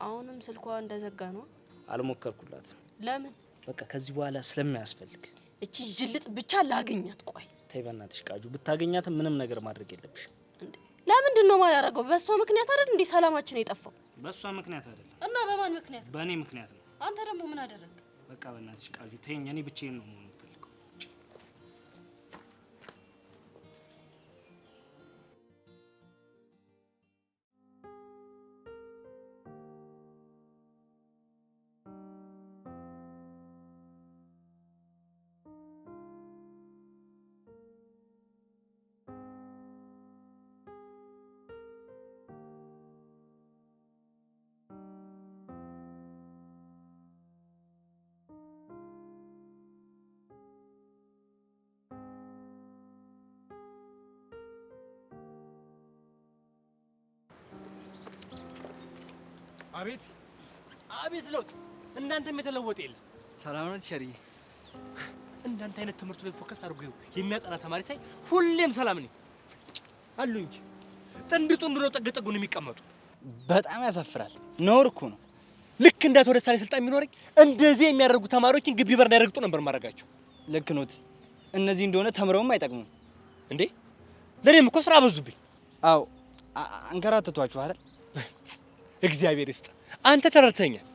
አሁንም ስልኳ እንደዘጋ ነው። አልሞከርኩላትም። ለምን? በቃ ከዚህ በኋላ ስለማያስፈልግ። እቺ ጅልጥ ብቻ ላገኛት። ቆይ ተይ በእናትሽ ቃጁ፣ ብታገኛትም ምንም ነገር ማድረግ የለብሽም። እንዴ ለምንድን ነው ማላረገው? በሷ ምክንያት አይደል እንዴ ሰላማችን የጠፋው? በሷ ምክንያት አይደለም። እና በማን ምክንያት? በእኔ ምክንያት ነው። አንተ ደግሞ ምን አደረግ? በቃ በእናትሽ ቃጁ ተይኝ፣ እኔ ብቻዬን ነው መሆን የምፈልገው። አቤት አቤት ለውጥ! እናንተም የተለወጠ የለም። ሰላም ነው ሸሪዬ? እናንተ አይነት ትምህርቱ ላይ ፎከስ አድርጎ የሚያጠና ተማሪ ሳይ ሁሌም ሰላም ነኝ አሉ እንጂ ጥንድ ነው ጥግ ጥጉን የሚቀመጡ። በጣም ያሳፍራል። ነውር እኮ ነው። ልክ እንዳት ወደ ሳሌ ስልጣን የሚኖረኝ እንደዚህ የሚያደርጉ ተማሪዎችን ግቢ በር እንዳይረግጡ ነበር ማድረጋቸው። ልክ ኖት። እነዚህ እንደሆነ ተምረውም አይጠቅሙም እንዴ። ለኔም እኮ ስራ በዙብኝ። አዎ አንከራተቷችሁ አይደል? እግዚአብሔር ይስጥ። አንተ ተረድተኛል።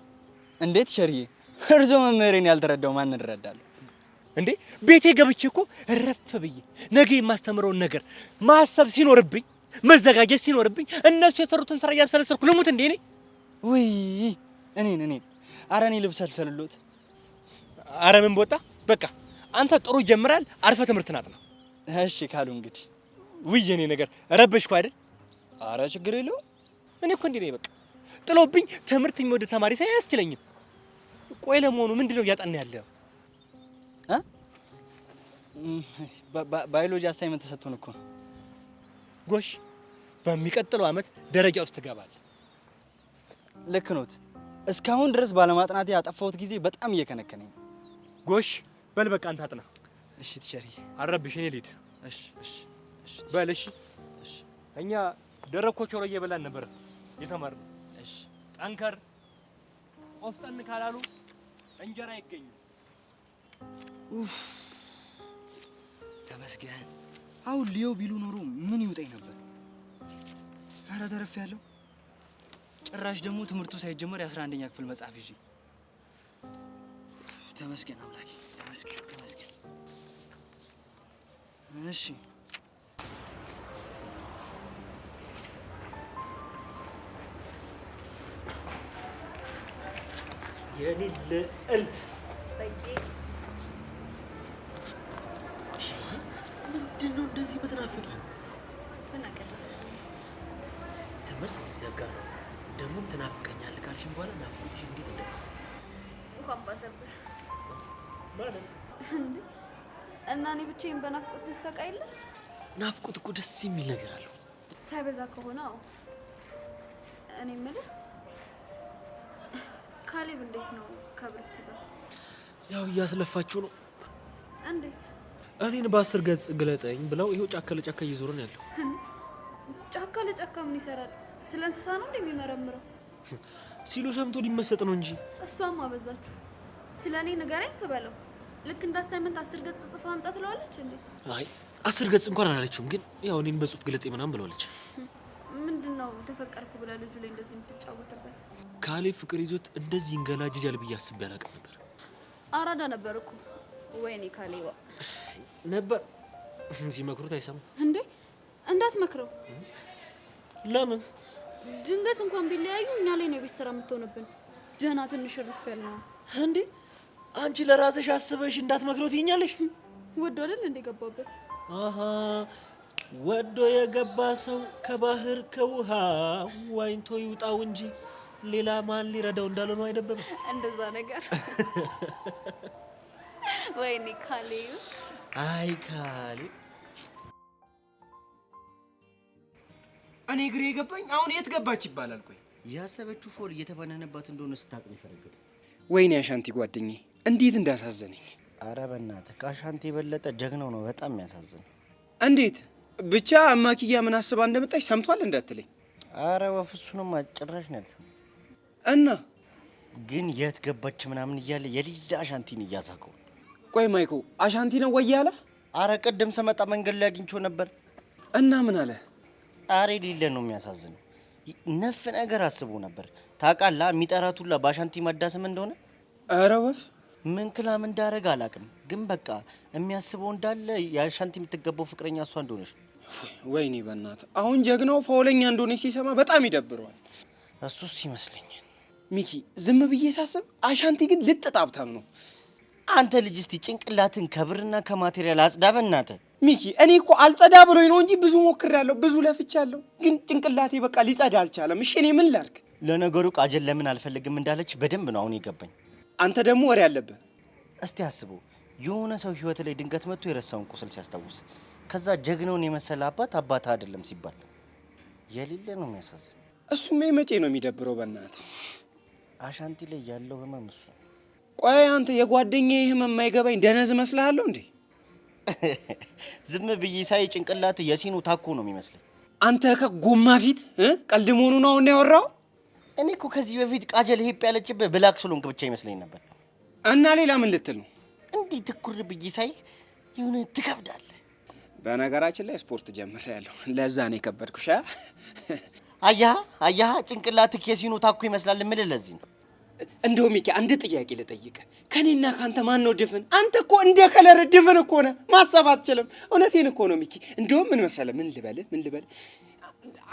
እንዴት ሸሪዬ? እርሶ መምህሬን ያልተረዳው ማን እረዳለሁ እንዴ? ቤቴ ገብቼ እኮ እረፍ ብዬ ነገ የማስተምረውን ነገር ማሰብ ሲኖርብኝ፣ መዘጋጀት ሲኖርብኝ እነሱ የሰሩትን ስራ እያብሰለሰልኩ ልሙት እንዴ እኔ? ውይ እኔን ኧረ እኔ ልብሰልሰልሎት። ኧረ ምን በወጣ። በቃ አንተ ጥሩ ጀምራል። አርፈ ትምህርትን አጥና። እሺ ካሉ እንግዲህ። ውይ የኔ ነገር ረበሽኩ አይደል? ኧረ ችግር የለውም። እኔ እኮ እንዴ ነኝ በቃ ጥሎብኝ ትምህርት የሚወድ ተማሪ ሳይ አያስችለኝም። ቆይ ለመሆኑ ምንድነው እያጠና ያለው? ባዮሎጂ አሳይመንት ተሰጥቶን እኮ ነው። ጎሽ በሚቀጥለው አመት ደረጃ ውስጥ ትገባለህ። ልክ ኖት። እስካሁን ድረስ ባለማጥናቴ ያጠፋሁት ጊዜ በጣም እየከነከነኝ ነው። ጎሽ በል በቃ አንተ አጥና። እሺ ቲቸርዬ። አረብሽ እኔ ልሂድ። እሺ በል እሺ። እኛ ደረቅ ኮቾሮ እየበላን ነበር የተማርነው። እሺ ጠንከር ቆፍጠን ካላሉ እንጀራ አይገኝም። ኡፍ ተመስገን። አሁን ሊዮ ቢሉ ኖሮ ምን ይውጠኝ ነበር። ኧረ ተረፍ ያለው ጭራሽ ደግሞ ትምህርቱ ሳይጀመር የ11ኛ ክፍል መጽሐፍ ይዤ። ተመስገን አምላኬ ተመስገን። እሺ የኔ ልዕልት ምንድነው እንደዚህ የምትናፍቂ? ትምህርት ሊዘጋ ነው። ደግሞም ትናፍቀኛለህ ካልሽኝ በኋላ ናፍቆትሽ እንዴት እንደመሰለ እንኳን ባሰብህ ማለት እንዴ። እና እኔ ብቻዬን በናፍቆት ልሰቃይ የለ? ናፍቆት እኮ ደስ የሚል ነገር አለው። ሳይበዛ ከሆነ አዎ። እኔ የምልህ ካሌብ እንዴት ነው ከብርት ጋር? ያው እያስለፋችሁ ነው። እንዴት? እኔን በ10 ገጽ ግለጸኝ ብለው ይሄው ጫካ ለጫካ እየዞረ ነው ያለው። ጫካ ለጫካ ምን ይሰራል? ስለ እንስሳ ነው እንደሚመረምረው ሲሉ ሰምቶ ሊመሰጥ ነው እንጂ። እሷም አበዛችሁ። ስለ እኔ ንገረኝ ትበለው። ልክ እንደ አሳይመንት 10 ገጽ ጽፋ አምጣ ትለዋለች እንዴ? አይ 10 ገጽ እንኳን አላለችውም፣ ግን ያው እኔን በጽሁፍ ግለጽ ምናምን ብለዋለች። ምንድነው ተፈቀርኩ ብላ ልጁ ላይ እንደዚህ የምትጫወተበት? ካሌብ ፍቅር ይዞት እንደዚህ እንገላጅጃል ብዬ አስቤ አላውቅም ነበር። አራዳ ነበር እኮ። ወይኔ ካሌባ ነበር። ሲመክሩት አይሰማም እንዴ? እንዳትመክረው። ለምን? ድንገት እንኳን ቢለያዩ እኛ ላይ ነው የቤት ስራ የምትሆንብን። ደህና ትንሽ ርፍ ያለ ነው እንዴ? አንቺ ለራስሽ አስበሽ እንዳትመክረው ትይኛለሽ? ወዶ አይደል እንደ ገባበት? አሃ ወዶ የገባ ሰው ከባህር ከውሃ ዋኝቶ ይውጣው እንጂ ሌላ ማን ሊረዳው እንዳለ ነው አይደበበ? እንደዛ ነገር። ወይኔ ካሌብ። አይ ካሌብ፣ እኔ ግሬ የገባኝ አሁን የት ገባች ይባላል? ቆይ ያሰበችው ፎል እየተፈነነባት እንደሆነ ስታቅ ነው የፈረገጠው። ወይኔ አሻንቲ ጓደኛዬ እንዴት እንዳሳዘነኝ። አረ በእናትህ ከአሻንቲ የበለጠ ጀግናው ነው በጣም የሚያሳዝነው። እንዴት ብቻ እማክያ ምን አስባ እንደመጣች ሰምቷል እንዳትለኝ። አረ በፍጹም ጭራሽ ነው ያልሰማው። እና ግን የት ገባች ምናምን እያለ የሌላ አሻንቲን እያዛገው። ቆይ ማይኮ አሻንቲ ነው ወይ ያለ? አረ ቅድም ስመጣ መንገድ ላይ አግኝቼው ነበር። እና ምን አለ? አረ ሌለ ነው የሚያሳዝነው። ነፍ ነገር አስቦ ነበር ታውቃለህ። የሚጠራት ሁላ በአሻንቲ ማዳስም እንደሆነ። አረ ወፍ ምን ክላም እንዳረጋ አላውቅም፣ ግን በቃ የሚያስበው እንዳለ የአሻንቲ የምትገባው ፍቅረኛ እሷ እንደሆነች። ወይኔ በእናትህ አሁን ጀግናው ፋውለኛ እንደሆነች ሲሰማ በጣም ይደብረዋል። እሱስ ይመስለኛል። ሚኪ ዝም ብዬ ሳስብ አሻንቲ ግን ልጥጣብታም ነው። አንተ ልጅ እስቲ ጭንቅላትን ከብርና ከማቴሪያል አጽዳ በእናትህ። ሚኪ እኔ እኮ አልጸዳ ብሎኝ ነው እንጂ ብዙ ሞክሬያለሁ፣ ብዙ ለፍቻለሁ፣ ግን ጭንቅላቴ በቃ ሊጸዳ አልቻለም። እሺ እኔ ምን ላድርግ? ለነገሩ ቃጀል ለምን አልፈልግም እንዳለች በደንብ ነው አሁን የገባኝ። አንተ ደግሞ ወሬ አለብህ። እስቲ አስበው የሆነ ሰው ህይወት ላይ ድንገት መጥቶ የረሳውን ቁስል ሲያስታውስ፣ ከዛ ጀግናውን የመሰለ አባት አይደለም ሲባል የሌለ ነው የሚያሳዝን። እሱም መቼ ነው የሚደብረው? በእናትህ አሻንቲ ላይ ያለው ህመም እሱ። ቆይ አንተ የጓደኛዬ ህመም የማይገባኝ ደነዝ መስልሃለሁ እንዴ? ዝም ብዬ ሳይ ጭንቅላት የሲኑ ታኮ ነው የሚመስለኝ። አንተ ከጎማ ፊት ቀልድ መሆኑ ነው አሁን ያወራው? እኔ እኮ ከዚህ በፊት ቃጀል ሄፕ ያለችበት ብላክ ስለሆንክ ብቻ ይመስለኝ ነበር። እና ሌላ ምን ልትል ነው? እንዲህ ትኩር ብዬ ሳይ የሆነ ትከብዳለህ። በነገራችን ላይ ስፖርት ጀምሬያለሁ፣ ለዛ ነው የከበድኩሽ። አያ ጭንቅላትህ የሲኑ ታኮ ይመስላል የምልህ ለዚህ ነው። እንደው ሚኪ አንድ ጥያቄ ልጠይቅ፣ ከኔና ካንተ ማን ነው ድፍን? አንተ እኮ እንደ ከለር ድፍን እኮ ነህ፣ ማሰብ አትችልም። እውነቴን እኮ ነው ሚኪ። እንደውም ምን መሰለህ፣ ምን ልበል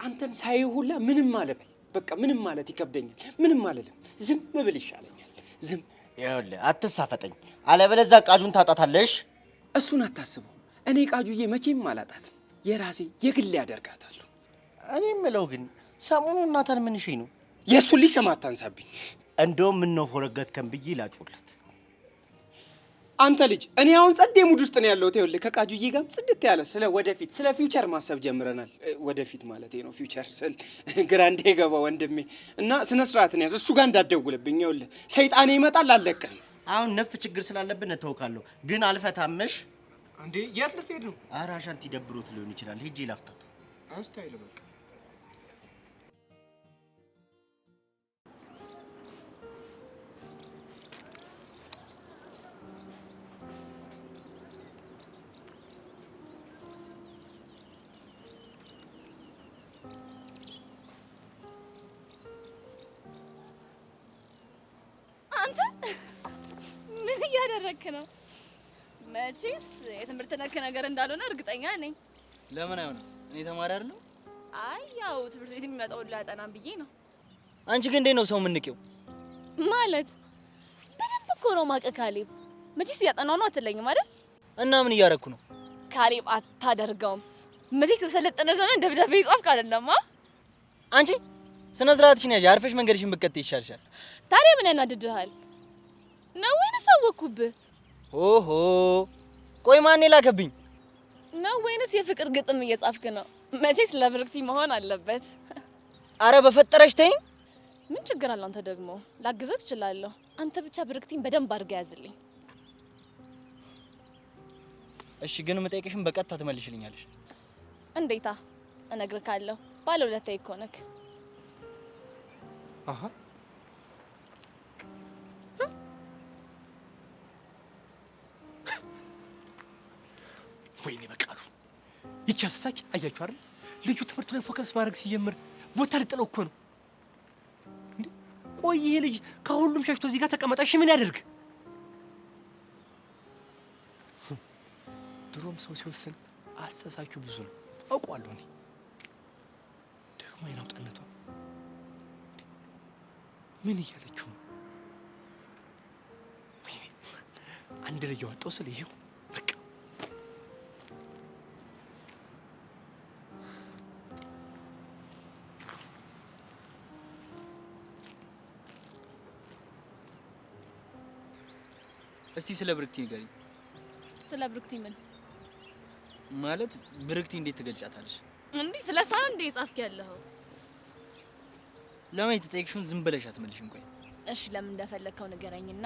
አንተን ሳይ ሁላ ምንም አልበል፣ በቃ ምንም ማለት ይከብደኛል። ምንም አልልም፣ ዝም ብል ይሻለኛል። ዝም ይኸውልህ፣ አትሳፈጠኝ፣ አለበለዚያ ቃጁን ታጣታለሽ። እሱን አታስበው፣ እኔ ቃጁዬ መቼም አላጣትም፣ የራሴ የግሌ ያደርጋታለሁ። እኔ የምለው ግን ሰሞኑን ናታን ምን ነው የእሱን ልጅ ስም አታንሳብኝ። እንደውም ምን ነው ፎረገትከን ብዬ ላጮለት። አንተ ልጅ እኔ አሁን ጸዴ ሙድ ውስጥ ነው ያለሁት። ይኸውልህ ከቃጁዬ ጋር ጽድት ያለ ስለ ወደፊት ስለ ፊውቸር ማሰብ ጀምረናል። ወደፊት ማለቴ ነው፣ ፊውቸር ስል ግራ እንዳይገባ ወንድሜ። እና ስነ ስርዓትን ያዝ፣ እሱ ጋር እንዳትደውልብኝ። ይኸውልህ ሰይጣኔ ይመጣል፣ አልለቅህም። አሁን ነፍ ችግር ስላለብን እተውካለሁ፣ ግን አልፈታምሽ። እንዴ የት ልትሄድ ነው? ኧረ አሻንቲ ደብሮት ሊሆን ይችላል፣ ሂጂ ላፍታታ። አስታይል በቃ ምን እያደረክ ነው? መቼስ የትምህርት ነክ ነገር እንዳልሆነ እርግጠኛ ነኝ። ለምን አይሆንም? እኔ ተማሪ አይደለሁ? አይ ያው ትምህርት ቤት የሚመጣው ላጠናም ብዬ ነው። አንቺ ግን እንዴት ነው ሰው የምንቀው? ማለት በደንብ እኮ ነው ማቀ ካሌብ። መቼስ እያጠናው ነው አትለኝም አይደል? እና ምን እያደረኩ ነው? ካሌብ አታደርገውም። መቼስ በሰለጠነ ዘመን ደብዳቤ ይጻፍክ አይደለማ? አንቺ ስነ ስርዓትሽን ያዥ፣ አርፈሽ መንገድሽን ብትቀጥይ ይሻልሻል። ታዲያ ምን ያናድድሃል? ነው ወይንስ አወኩብህ? ኦሆ ቆይ ማን ላከብኝ? ነው ወይንስ የፍቅር ግጥም እየጻፍክ ነው? መቼስ ለብርክቲ መሆን አለበት። አረ በፈጠረሽ ተይኝ። ምን ችግር አለው? አንተ ደግሞ ላግዘህ እችላለሁ። አንተ ብቻ ብርክቲን በደንብ አድርገህ ያዝልኝ። እሺ ግን የምጠይቅሽን በቀጥታ ትመልሽልኛለሽ? እንዴታ እነግርካለሁ። ባለውለታዬ እኮ ነክ። አሃ ወይኔ በቃሉ ይቻ አሳች አያችሁ አይደል? ልጁ ትምህርቱ ላይ ፎከስ ማድረግ ሲጀምር ቦታ ልጥለው እኮ ነው እንዴ። ቆይ ይሄ ልጅ ከሁሉም ሸሽቶ እዚህ ጋር ተቀመጠ። እሺ ምን ያደርግ? ድሮም ሰው ሲወስን አስተሳሰባችሁ ብዙ ነው አውቀዋለሁ እኔ። ደግሞ አይናውጣነቷ ምን እያለችው ነው? ወይኔ አንድ ልጅ ያወጣው ስለ ይሄው በቃ እስቲ ስለ ብርክቲ ንገሪኝ። ስለ ብርክቲ ምን ማለት? ብርክቲ እንዴት ትገልጫታለሽ? እንዴ ስለ እሷ እንዴ ጻፍክ ያለኸው? ለምን የተጠየቅሽውን ዝም ብለሽ አትመልሽም? ቆይ እሺ ለምን እንደፈለግከው ንገረኝና።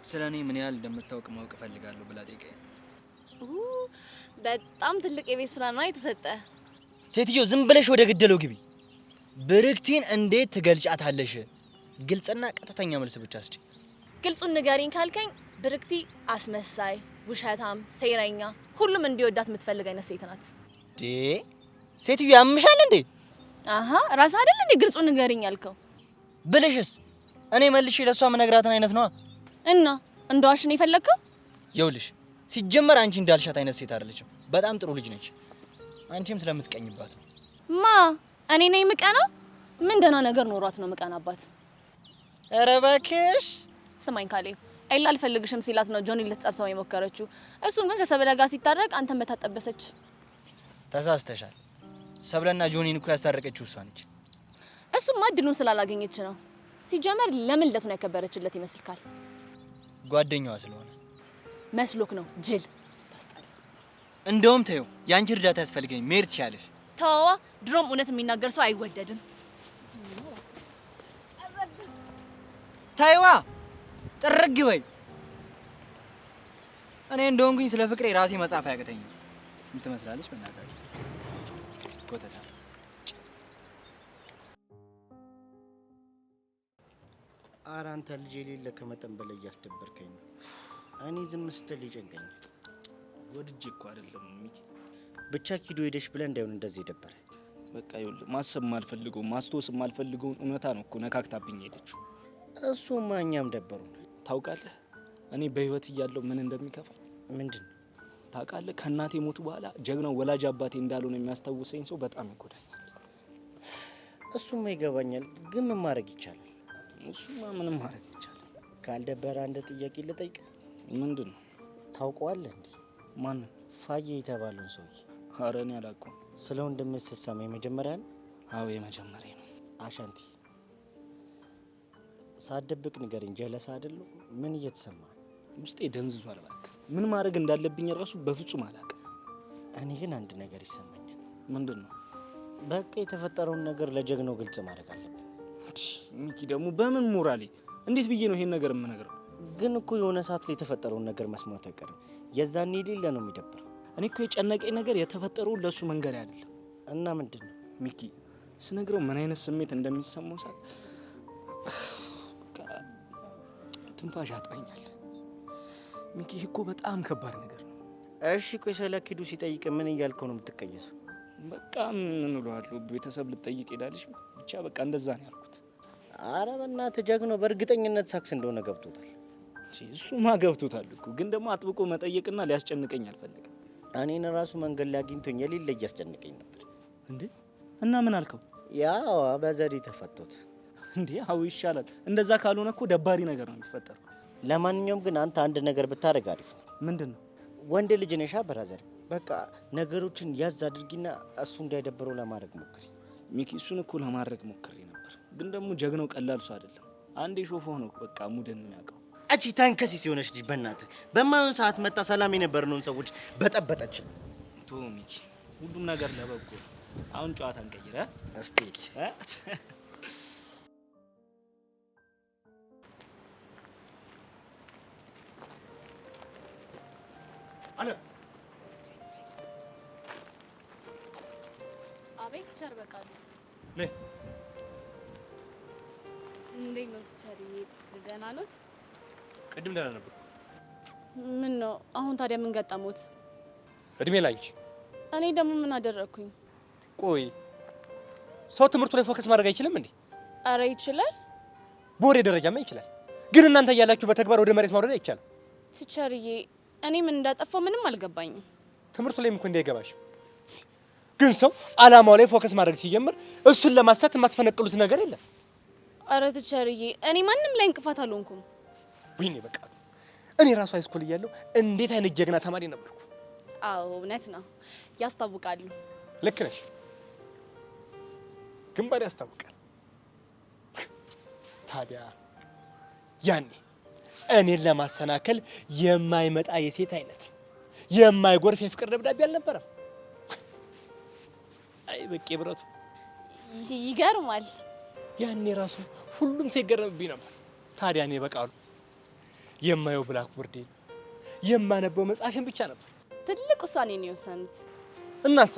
ስለ እኔ ምን ያህል እንደምታውቅ ማወቅ እፈልጋለሁ ብላ ጠይቀኝ። በጣም ትልቅ የቤት ስራ ነው የተሰጠ። ሴትዮ ዝም ብለሽ ወደ ግደለው ግቢ። ብርክቲን እንዴት ትገልጫታለሽ? ግልጽና ቀጥተኛ መልስ ብቻ አስጪ። ግልጹን ንገሪኝ ካልከኝ ብርክቲ አስመሳይ፣ ውሸታም፣ ሴረኛ፣ ሁሉም እንዲወዳት የምትፈልግ አይነት ሴት ናት። ሴትዮ ያምሻል እንዴ? አሃ ራስ አይደል እንዴ ግልጹን ንገሪኝ ያልከው? ብልሽስ እኔ መልሼ ለሷ መነግራትን አይነት ነው እና እንደዋሽ ነው የፈለግከው? ይኸውልሽ ሲጀመር አንቺ እንዳልሻት አይነት ሴት አይደለችም። በጣም ጥሩ ልጅ ነች። አንቺም ስለምትቀኝባት ነው። ማ እኔ ነኝ ምቀናው? ምን ደህና ነገር ኖሯት ነው ምቀናባት? ኧረ እባክሽ ስማኝ ካሌብ፣ አይላ አልፈልግሽም ሲላት ነው ጆኒ ልትጠብሰው የሞከረችው። እሱም ግን ከሰብለ ጋር ሲታረቅ አንተን በታጠበሰች። ተሳስተሻል። ሰብለና ጆኒን እኮ ያስታረቀችው እሷ ነች። እሱም እድሉን ስላላገኘች ነው። ሲጀመር ለምን ልደቱን ያከበረችለት ይመስልካል? ጓደኛዋ ስለሆነ መስሎክ ነው ጅል። እንደውም ተይው፣ ያንቺ እርዳታ ያስፈልገኝ። መሄድ ትችያለሽ። ተዋ፣ ድሮም እውነት የሚናገር ሰው አይወደድም። ታይዋ ጥርግ በይ። እኔ እንደሆንኩኝ ስለ ፍቅሬ ራሴ መጻፍ አያቅተኝም። ምን ትመስላለች በእናታችሁ ኮተታ። ኧረ አንተ ልጅ የሌለ ከመጠን በላይ እያስደበርከኝ ነው። እኔ ዝም ስትል ይጨንቀኛል። ወድጄ እኮ አይደለም ሚኪ። ብቻ ኪዶ ሄደሽ ብለህ እንዳይሆን እንደዚህ ደበረ። በቃ ይኸውልህ ማሰብ ማልፈልገው ማስታወስ ማልፈልገውን እውነታ ነው እኮ ነካክታብኝ ሄደችው። እሱማ እኛም ደበሩ። ታውቃለህ እኔ በህይወት እያለሁ ምን እንደሚከፋኝ? ምንድን ነው ታውቃለህ? ከእናቴ ሞት በኋላ ጀግናው ወላጅ አባቴ እንዳልሆነ የሚያስታውሰኝ ሰው በጣም ይጎዳኛል። እሱማ ይገባኛል፣ ግን ምን ማድረግ ይቻላል? እሱማ ምንም ማድረግ ይቻላል። ካልደበረ አንድ ጥያቄ ልጠይቅ። ምንድን ነው? ታውቀዋለህ እንዴ? ማንን? ፋዬ የተባለውን ሰውዬ። ኧረ እኔ አላውቀውም። ስለ ወንድምህ ስትሰማ የመጀመሪያ ነው? አዎ የመጀመሪያ ነው። አሻንቲ ሳትደብቅ ንገረኝ። ጀለሳ አይደለሁ? ምን እየተሰማ ነው? ውስጤ ደንዝዟል። እባክህ ምን ማድረግ እንዳለብኝ ራሱ በፍጹም አላውቅም። እኔ ግን አንድ ነገር ይሰማኛል። ምንድን ነው? በቃ የተፈጠረውን ነገር ለጀግናው ግልጽ ማድረግ አለብን። ሚኪ ደግሞ በምን ሞራሌ እንዴት ብዬ ነው ይሄን ነገር የምነግረው? ግን እኮ የሆነ ሰዓት ላይ የተፈጠረውን ነገር መስማት አይቀርም። የዛኔ ሌለ ነው የሚደብረው። እኔ እኮ የጨነቀኝ ነገር የተፈጠረው ለሱ መንገር አይደለም። እና ምንድን ነው? ሚኪ ስነግረው ምን አይነት ስሜት እንደሚሰማው ሳት ትንፋሽ ያጥረኛል። ሚኪ እኮ በጣም ከባድ ነገር ነው። እሺ ቆይ ስለ ኪዱ ሲጠይቅ ምን እያልከው ነው የምትቀየሰው? በቃ ምን እለዋለሁ? ቤተሰብ ልጠይቅ ሄዳለች። ብቻ በቃ እንደዛ ነው ያልኩት። አረ በእናትህ ጀግናው በእርግጠኝነት ሳክስ እንደሆነ ገብቶታል። እሱማ ገብቶታል እኮ ግን ደግሞ አጥብቆ መጠየቅና ሊያስጨንቀኝ አልፈልግም። እኔን ራሱ መንገድ ላይ አግኝቶኝ የሌለ እያስጨንቀኝ ነበር። እንዴ እና ምን አልከው? ያው በዘዴ ተፈቶት። እንዴ አው ይሻላል። እንደዛ ካልሆነ እኮ ደባሪ ነገር ነው የሚፈጠረው። ለማንኛውም ግን አንተ አንድ ነገር ብታደርግ አሪፍ ነው። ምንድን ነው? ወንድ ልጅ ነሻ ብራዘር። በቃ ነገሮችን ያዝ አድርጊና እሱ እንዳይደበረው ለማድረግ ሞክሪ። ሚኪ እሱን እኮ ለማድረግ ሞክሬ ነበር፣ ግን ደግሞ ጀግናው ቀላል ሰው አይደለም። አንዴ ሾፎ ነው በቃ ሙድን የሚያውቀው። እቺ ተንከሲስ የሆነች ልጅ በእናትህ በማይሆን ሰዓት መጣ ሰላም የነበርነውን ሰዎች በጠበጠች። ቶ ሚኪ ሁሉም ነገር ለበጎ። አሁን ጨዋታ እንቀይረ እስቲ አለ አቤት ቸር በቃሉ ነይ። እንዴት ነው ቸርዬ? ደህና ኖት? ቅድም ደህና ነበር። ምን ነው አሁን ታዲያ ምን ገጠሙት? እድሜ ላንቺ። እኔ ደግሞ ምን አደረግኩኝ? ቆይ ሰው ትምህርቱ ላይ ፎከስ ማድረግ አይችልም እንዴ? አረ ይችላል። በወሬ ደረጃማ ይችላል፣ ግን እናንተ እያላችሁ በተግባር ወደ መሬት ማውረድ አይቻልም። ቲቸርዬ እኔ ምን እንዳጠፋው ምንም አልገባኝም። ትምህርቱ ላይም እኮ እንዳይገባሽ። ግን ሰው አላማው ላይ ፎከስ ማድረግ ሲጀምር እሱን ለማሳት የማትፈነቅሉት ነገር የለም። አረ ቲቸርዬ እኔ ማንም ላይ እንቅፋት አልሆንኩም። ወይኔ በቃ እኔ ራሱ ሃይስኩል እያለሁ እንዴት አይነት ጀግና ተማሪ ነበርኩ። አዎ እውነት ነው፣ ያስታውቃሉ። ልክ ነሽ፣ ግንባር ያስታውቃል። ታዲያ ያኔ እኔን ለማሰናከል የማይመጣ የሴት አይነት የማይጎርፍ የፍቅር ደብዳቤ አልነበረም። አይ በቄ ብረቱ ይገርማል። ያኔ ራሱ ሁሉም ሲገረምብኝ ነበር። ታዲያ እኔ በቃሉ የማየው ብላክ ቦርዴን የማነበው መጽሐፍን ብቻ ነበር። ትልቅ ውሳኔ ነው የወሰኑት። እናሳ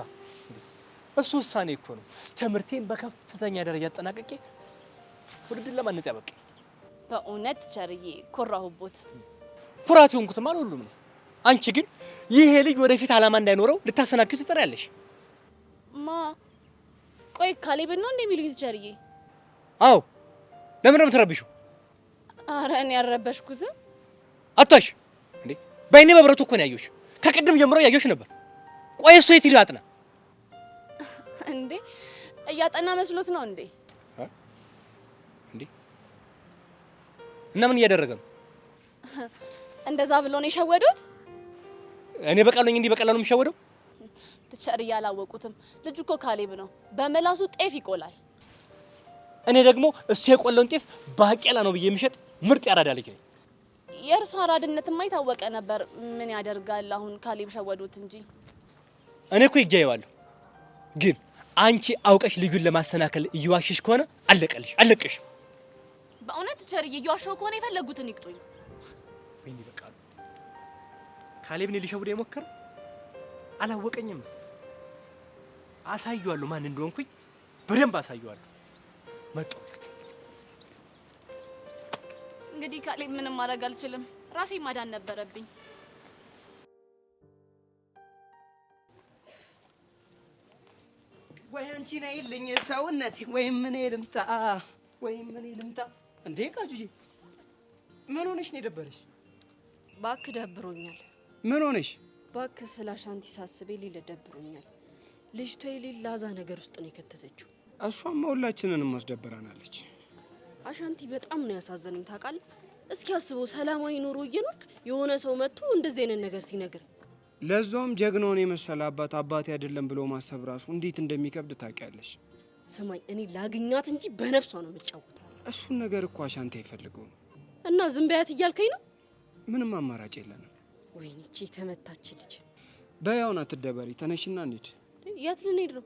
እሱ ውሳኔ እኮ ነው ትምህርቴን በከፍተኛ ደረጃ አጠናቅቄ ትውልድን ለማነጽ ያበቃኝ። በእውነት ቸርዬ ኮራሁቦት። ኩራት የሆንኩትማ ሁሉም ነው። አንቺ ግን ይሄ ልጅ ወደፊት ዓላማ እንዳይኖረው ልታሰናክዩ ትጥሪያለሽ። ቆይ ካሌብን ነው እንደሚሉት ቸርዬ? አዎ። ለምን ነው የምትረብሺው? ኧረ እኔ ያልረበሽኩትም። አታሽ እንዴ! በእኔ በብረቱ እኮ ነው ያየሁሽ። ከቅድም ጀምሮ ያየሁሽ ነበር። ቆይ እሱ የት ሄዶ ያጥና እንዴ? እያጠና መስሎት ነው እንዴ? እንዴ? እና ምን እያደረገ ነው? እንደዛ ብሎ ነው የሸወዱት? እኔ በቃሉ ነኝ እንዲህ በቀላሉ የምሸወደው? ቸርዬ አላወቁትም። ልጁ እኮ ካሌብ ነው። በመላሱ ጤፍ ይቆላል። እኔ ደግሞ እሱ የቆለውን ጤፍ ባቄላ ነው ብዬ የምሸጥ ምርጥ ያራዳ ልጅ ነኝ። የእርሱ አራድነትማ የታወቀ ነበር። ምን ያደርጋል አሁን ካሌብ ሸወዱት እንጂ። እኔ እኮ ይጃየዋለሁ። ግን አንቺ አውቀሽ ልጁን ለማሰናከል እየዋሽሽ ከሆነ አለቀልሽ፣ አለቅሽ። በእውነት ቸርዬ እየዋሸሁ ከሆነ የፈለጉትን ይቅጡኝ። ወይኔ በቃሉ ካሌብን ሊሸውድ የሞከረ አላወቀኝም። አሳየዋለሁ ማን እንደሆንኩኝ በደንብ አሳየዋለሁ። መጣሁለት። እንግዲህ ካሌብ ምንም ማድረግ አልችልም። ራሴ ማዳን ነበረብኝ። ወይ አንቺ ነይልኝ ሰውነቴ፣ ወይም እኔ ልምጣ፣ ወይም እኔ ልምጣ። እንዴ ቃጁዬ ምን ሆነሽ ነው የደበረሽ? ባክ ደብሮኛል። ምን ሆነሽ? ባክ ስለ አሻንቲ ሳስቤ ሊል ደብሮኛል። ልጅቷ የሌላ ላዛ ነገር ውስጥ ነው የከተተችው። እሷም ሁላችንንም አስደብራናለች። አሻንቲ በጣም ነው ያሳዘነኝ ታውቃለህ። እስኪ አስበው ሰላማዊ ኑሮ እየኖርክ የሆነ ሰው መጥቶ እንደዚህ አይነት ነገር ሲነግር፣ ለዛውም ጀግናውን የመሰለ አባቴ አይደለም ብሎ ማሰብ ራሱ እንዴት እንደሚከብድ ታውቂያለሽ። ሰማኝ፣ እኔ ላግኛት እንጂ በነፍሷ ነው የምጫወተው። እሱን ነገር እኮ አሻንቲ አይፈልገውም። እና ዝም በያት እያልከኝ ነው? ምንም አማራጭ የለንም። ወይኔ የተመታች ልጅ። በያውና ትደበሪ፣ ተነሽና እንሂድ። የት ልንሄድ ነው?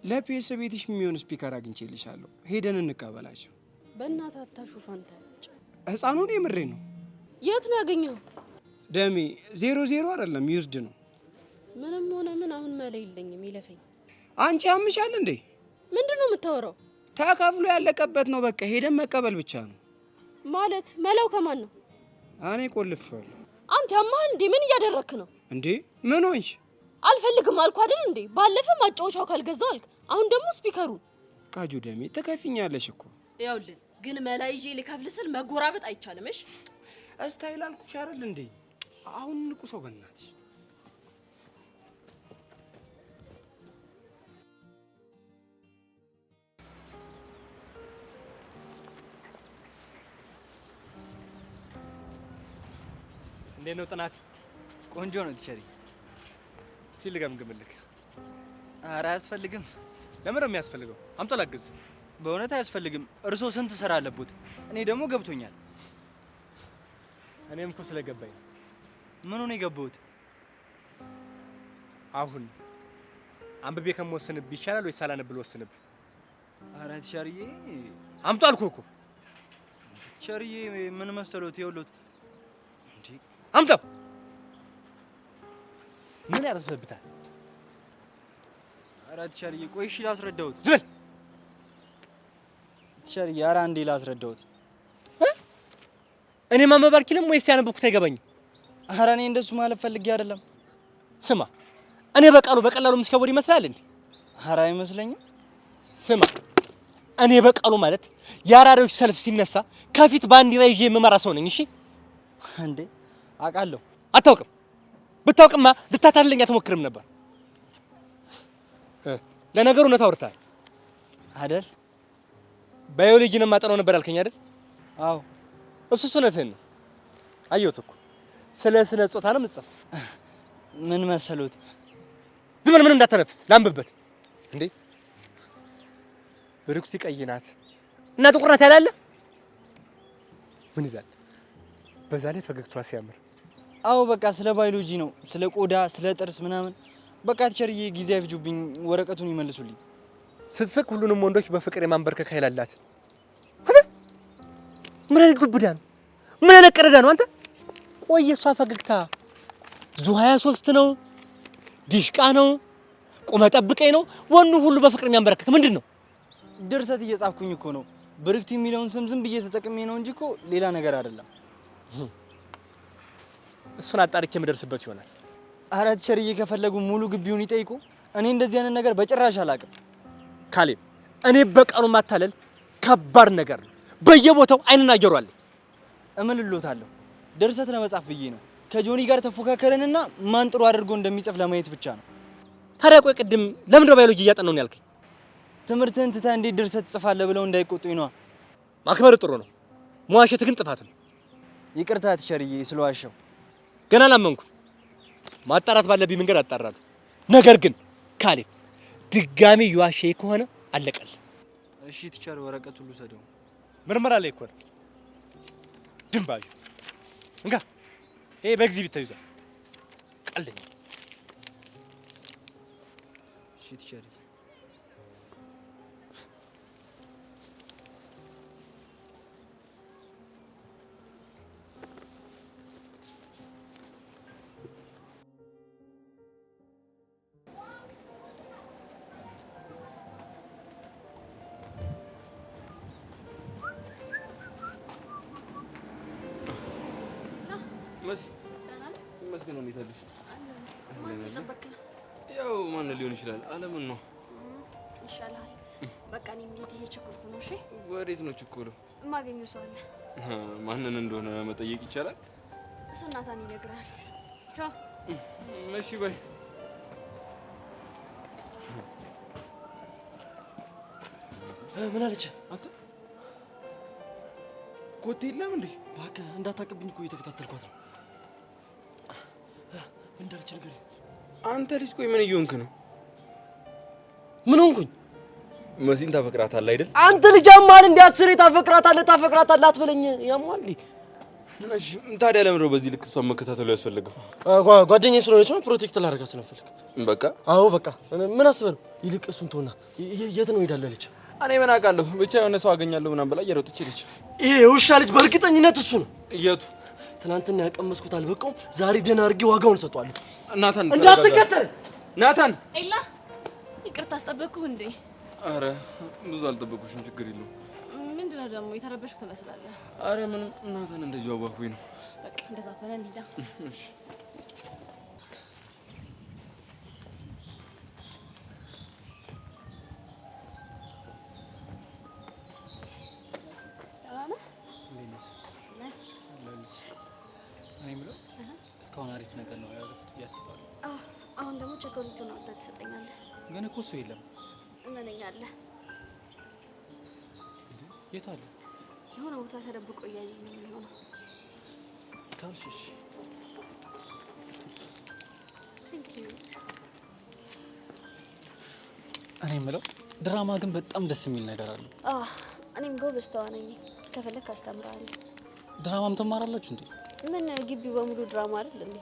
ለፒኤስ ቤትሽ የሚሆን ስፒከር አግኝቼልሻለሁ። ሄደን እንቀበላቸው። በእናትህ አታሹፍ አንተ። ህፃኑን የምሬ ነው። የት ነው ያገኘው? ደሜ 00 አይደለም ዩዝድ ነው። ምንም ሆነ ምን አሁን መላ የለኝም፣ ይለፈኝ። አንቺ ያምሻል እንዴ? ምንድን ነው የምታወራው? ተከፍሎ ያለቀበት ነው። በቃ ሄደን መቀበል ብቻ ነው። ማለት መላው ከማን ነው? እኔ ቆልፌዋለሁ። አንተ ያማህ እንዴ? ምን እያደረክ ነው እንዴ? ምን ሆንሽ? አልፈልግም አልኩ አይደል እንዴ? ባለፈ ማጫወቻው ካልገዛው አልክ፣ አሁን ደግሞ ስፒከሩ። ቃጁ ደሜ ትከፊኛለሽ እኮ። ይኸውልህ ግን መላ ይዤ ልከፍል ስል መጎራበጥ አይቻልም። እሺ እስታይል አልኩሽ አይደል እንዴ? አሁን ንቁ ሰው በእናትሽ። እንዴት ነው ጥናት? ቆንጆ ነው ቲቸሪ። እስቲ ልገምግምልክ። ኧረ አያስፈልግም። ለምን ነው የሚያስፈልገው? አምጦ ላግዝ። በእውነት አያስፈልግም። እርሶ ስንት ስራ አለቦት፣ እኔ ደግሞ ገብቶኛል። እኔም እኮ ስለገባኝ። ምኑ ነው የገባሁት? አሁን አንብቤ ከምወስንብህ ይቻላል ወይስ ሳላነብ ልወስንብህ? ኧረ ቲቸርዬ አምጦ አልኩህ እኮ። ቲቸርዬ ምን መሰሎት? ይኸውልዎት እንዴ አምጣው። ምን ያረስብታል? ኧረ ቲቸርዬ ቆይ እሺ ላስረዳዎት። ዝም በል ቲቸርዬ። ኧረ አንዴ ላስረዳዎት። እኔ ማንበብ አልችልም ወይስ ያነበብኩት አይገባኝም? ኧረ እኔ እንደሱ ማለት ፈልጌ አይደለም። ስማ እኔ በቀላሉ የምትከወድ ይመስላል እንዴ? ኧረ አይመስለኝም። ስማ እኔ በቃሉ ማለት የአራሪዎች ሰልፍ ሲነሳ ከፊት ባንዲራ ይዤ የምመራ ሰው ነኝ። እሺ እንዴ አውቃለሁ። አታውቅም? ብታውቅማ ልታታልለኝ አትሞክርም ነበር። ለነገሩ እውነት አውርተሃል አይደል? ባዮሎጂ ነው የማጠናው ነበር ያልከኝ አይደል? አዎ እሱስ እውነትህን ነው። አየሁት እኮ ስለ ስነ ጾታ ነው የምትጽፈው። ምን መሰሉት? ዝም ብለህ ምንም እንዳተነፍስ ላንብበት። እንዴ ብርኩቲ ቀይ ናት እና ጥቁር ናት ያላለ ምን ይላል? በዛ ላይ ፈገግታዋ ሲያምር። አዎ በቃ ስለ ባዮሎጂ ነው፣ ስለ ቆዳ፣ ስለ ጥርስ ምናምን። በቃ ቲቸርዬ ጊዜ አይፍጁብኝ፣ ወረቀቱን ይመልሱልኝ። ስትስቅ ሁሉንም ወንዶች በፍቅር የማንበርከክ ኃይል አላት። ምን አይነት ዱብዳ ነው? ምን አይነት ቀረዳ ነው አንተ? ቆይ የሷ ፈገግታ ዙ 23 ነው ዲሽቃ ነው? ቁመ ጠብቀኝ ነው? ወኑ ሁሉ በፍቅር የሚያንበረክክ ምንድን ነው? ድርሰት እየጻፍኩኝ እኮ ነው። ብርክቲ የሚለውን ስም ዝም ብዬ ተጠቅሜ ነው እንጂ እኮ ሌላ ነገር አይደለም። እሱን አጣርቼ የምደርስበት ይሆናል። ኧረ ቲቸርዬ ከፈለጉ ሙሉ ግቢውን ይጠይቁ። እኔ እንደዚህ አይነት ነገር በጭራሽ አላውቅም። ካሌብ እኔ በቃሉ ማታለል ከባድ ነገር ነው። በየቦታው አይንና ጆሮ አለኝ። እምልሎታለሁ ድርሰት ለመጻፍ ብዬ ነው። ከጆኒ ጋር ተፎካከረንና ማን ጥሩ አድርጎ እንደሚጽፍ ለማየት ብቻ ነው። ታዲያ ቆይ ቅድም ለምንድነው ባዮሎጂ እያጠናሁ ነው ያልከኝ? ትምህርትህን ትተህ እንዴት ድርሰት ትጽፋለህ ብለው እንዳይቆጡኝ ነዋ። ማክበር ጥሩ ነው፣ መዋሸት ግን ጥፋት ነው። ይቅርታ ቲቸርዬ ስለዋሸው። ገና አላመንኩም። ማጣራት ባለብኝ መንገድ አጣራለሁ። ነገር ግን ካሌብ ድጋሚ የዋሸኝ ከሆነ አለቀል። እሺ ቲቸር ወረቀቱን ልውሰደው። ምርመራ ላይ እኮ ነው። ድንባዩ እንጋ ይሄ በኤግዚቢት ተይዟል። ቀልደኛ። እሺ ቲቸር መስገን ነው የሚታልሽ። ያው ማን ሊሆን ይችላል? አለምን ነው ይሻላል። በቃ እኔ እንዴት እየቸኮልኩ ነው። እሺ ወዴት ነው ችኮለው? የማገኘው ሰው አለ። ማንን እንደሆነ መጠየቅ ይቻላል? እሱ ናታን ይነግራል። ቻው። እሺ በይ። ምን አለች? አንተ ኮቴ የለም እንዴ? እባክህ እንዳታቀብኝ እኮ እየተከታተልኳት ነው። ምን እንዳለች ነገር? አንተ ልጅ ቆይ ምን እየሆንክ ነው? ምን ሆንኩኝ? መሲን ታፈቅራታለህ አይደል? አንተ ልጅ አማል እንደ አስሬ ታፈቅራታለህ አትበለኝ። ያሟል እንዴ? እሺ ታዲያ ለምን ነው በዚህ ልክ እሷን መከታተሉ ያስፈልገው? ጓደኛዬ ስለሆነች ነው፣ ፕሮቴክት ላደርጋት ስለምፈልግ። በቃ አዎ በቃ። ምን አስበህ ነው? ይልቅ እሱን ተውና የት ነው ሄዳለህ ልጅ? እኔ ምን አውቃለሁ፣ ብቻ የሆነ ሰው አገኛለሁ ምናምን ብላ እየሮጠች ሄደች። ይሄ የውሻ ልጅ በእርግጠኝነት እሱ ነው። የቱ? ትናንትና ያቀመስኩት አልበቃውም፣ ዛሬ ደህና አድርጌ ዋጋውን እሰጠዋለሁ። ናታን እንዳትከተል። ናታን ኤላ ይቅርታ አስጠበቅኩህ እንዴ? አረ ብዙ አልጠበቁሽም፣ ችግር የለውም። ምንድነው ደግሞ የተረበሽኩ ትመስላለህ? አረ ምንም፣ ናታን እንደዚሁ አዋኩኝ ነው። በቃ እንደዛ ከሆነ እንሂዳ። እሺ እስካሁን አሪፍ ነገር ነው ያደረኩት ያስባሉ። አሁን ደግሞ ቸኮሌቱን አውጥተህ ትሰጠኛለህ። ግን እኮ እሱ የለም። እመነኝ አለ። የት አለ? የሆነ ቦታ ተደብቆ እያየኝ ነው የሚሆነው። ካልሽሽ እኔ የምለው ድራማ ግን በጣም ደስ የሚል ነገር አለው። እኔም ጎበዝ ተዋናኝ ነኝ። ከፈለክ አስተምርሃለሁ። ድራማም ትማራላችሁ እንዴ? ምን ግቢው በሙሉ ድራማ አይደል እንዴ?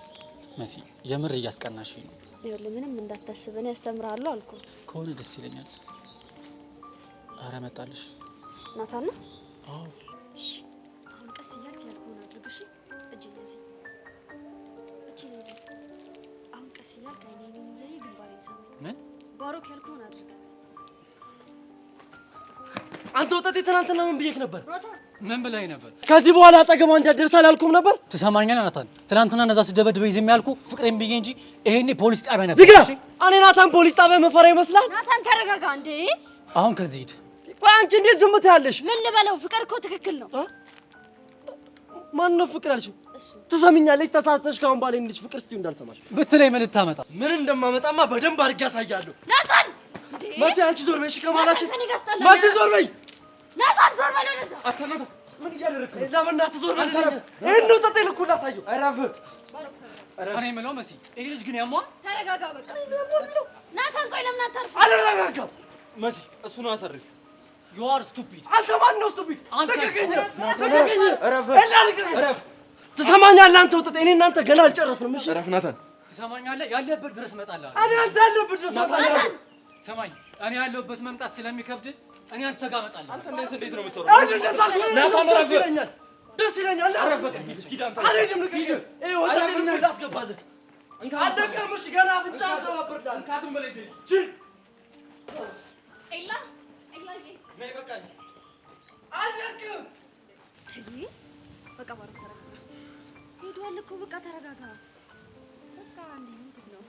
መሲ የምር እያስቀናሽኝ ነው። ይኸውልህ ምንም እንዳታስብ፣ እኔ አስተምርሃለሁ አልኩህ። ከሆነ ደስ ይለኛል። አረ መጣልሽ። ናታን ነው? አዎ። እሺ አሁን ቀስ እያልክ ያልኩህን አድርግ። እሺ እጄን ያዘኝ፣ እጄን ያዘኝ። አሁን ቀስ እያልክ አይኔን እያየህ ግንባሬን ሳመኝ። ምን? ባሮክ ያልኩህን አድርግ። አንተ ወጣት ትናንትና ምን ብዬሽ ነበር? ምን ብለኸኝ ነበር? ከዚህ በኋላ አጠገቧ እንዳትደርስ አላልኩም ነበር? ትሰማኛለህ ናታን? ትናንትና እነዛ ስደበድበኝ ዝም ያልኩህ ፍቅሬን ብዬ እንጂ ይሄኔ ፖሊስ ጣቢያ ነበር። ዝጋ! እኔ ናታን ፖሊስ ጣቢያ መፈራ ይመስላል? ናታን ተረጋጋ እንዴ! አሁን ከዚህ ሂድ። ቆይ አንቺ እንዴት ዝም ትያለሽ? ምን ልበለው? ፍቅር እኮ ትክክል ነው። ማን ነው ፍቅር ያልሽው? ትሰሚኛለሽ? ተሳስተሽ ካሁን ባለ ልጅ ፍቅር እስቲ እንዳልሰማሽ ብትለኝ ምን ልታመጣ? ምን እንደማመጣማ በደንብ አድርጌ ያሳያለሁ። ናታን! መሲ አንቺ ዞር በይ። እሺ ከማላችን መሲ ዞር በይ። ናታን ዞር በል ወደዛ። አታናታ ምን እያደረክ ነው? ለበእናትህ ዞር በል። ይሄን ነው ጠጤ ልኩ ላሳየው። እረፍ። እኔ የምለው መሲ ይሄ ልጅ ግን ያሟል። ተረጋጋ በቃ። ናታን ቆይ ለምን አታርፍ? አልረጋጋም። መሲ እሱ ነው አሰርፍ። ዩ አር ስቱፒድ። አንተ ማን ነው ስቱፒድ? አንተ ልቀቀኝ። ልቀቀኝ። እረፍ። እረፍ። ትሰማኛለህ? አንተ ወጣት እኔ እናንተ ገና አልጨረስንም። እሺ እረፍ ናታን። ትሰማኛለህ? ያለህበት ድረስ እመጣለሁ። እኔ አንተ ያለህበት ድረስ ናታን ሰማኝ። እኔ ያለሁበት መምጣት ስለሚከብድ እኔ አንተ ጋር እመጣለሁ። አንተ እንዴት ነው የምትወራው? ናታን እረፍ። ደስ ይለኛል። እረፍ በቃ ሂድ አንተ። አልሄድም። ልቀቀኝ። ይሄ ወጣት ላስገባለት አልደቀም። እሺ ገና አፍንጫ ሰባብርዳል። እንካትም በላይ ኤላ ኤላዬ ነይ በቃ አልደቅም። በቃ ባሮ ተረጋጋ። ሄዷል እኮ በቃ ተረጋጋ። በቃ አንዴ ምንድን ነው?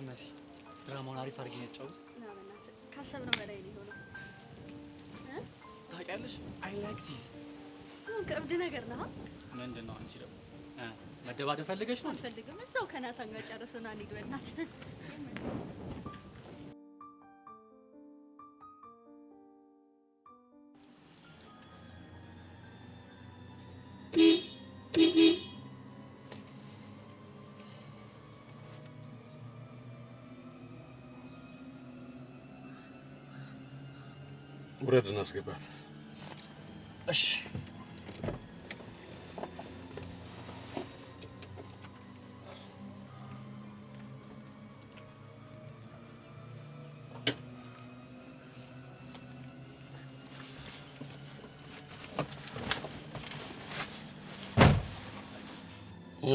መሲ ድራማውን አሪፍ አድርጌ ነው የተጫወቱት። እና በእናትህ ካሰብነው በላይ ነው የሆነው። ታውቂያለሽ አይ ላይክ ዚስ ከእብድ ነገር ነው። ምንድን ነው አንቺ ደግሞ መደባደብ ፈልገሽ ነው? አልፈልግም። እዛው ከናታን ጋር ጨርሶና እንሂድ በእናትህ። ውረድ እናስገባት። እሺ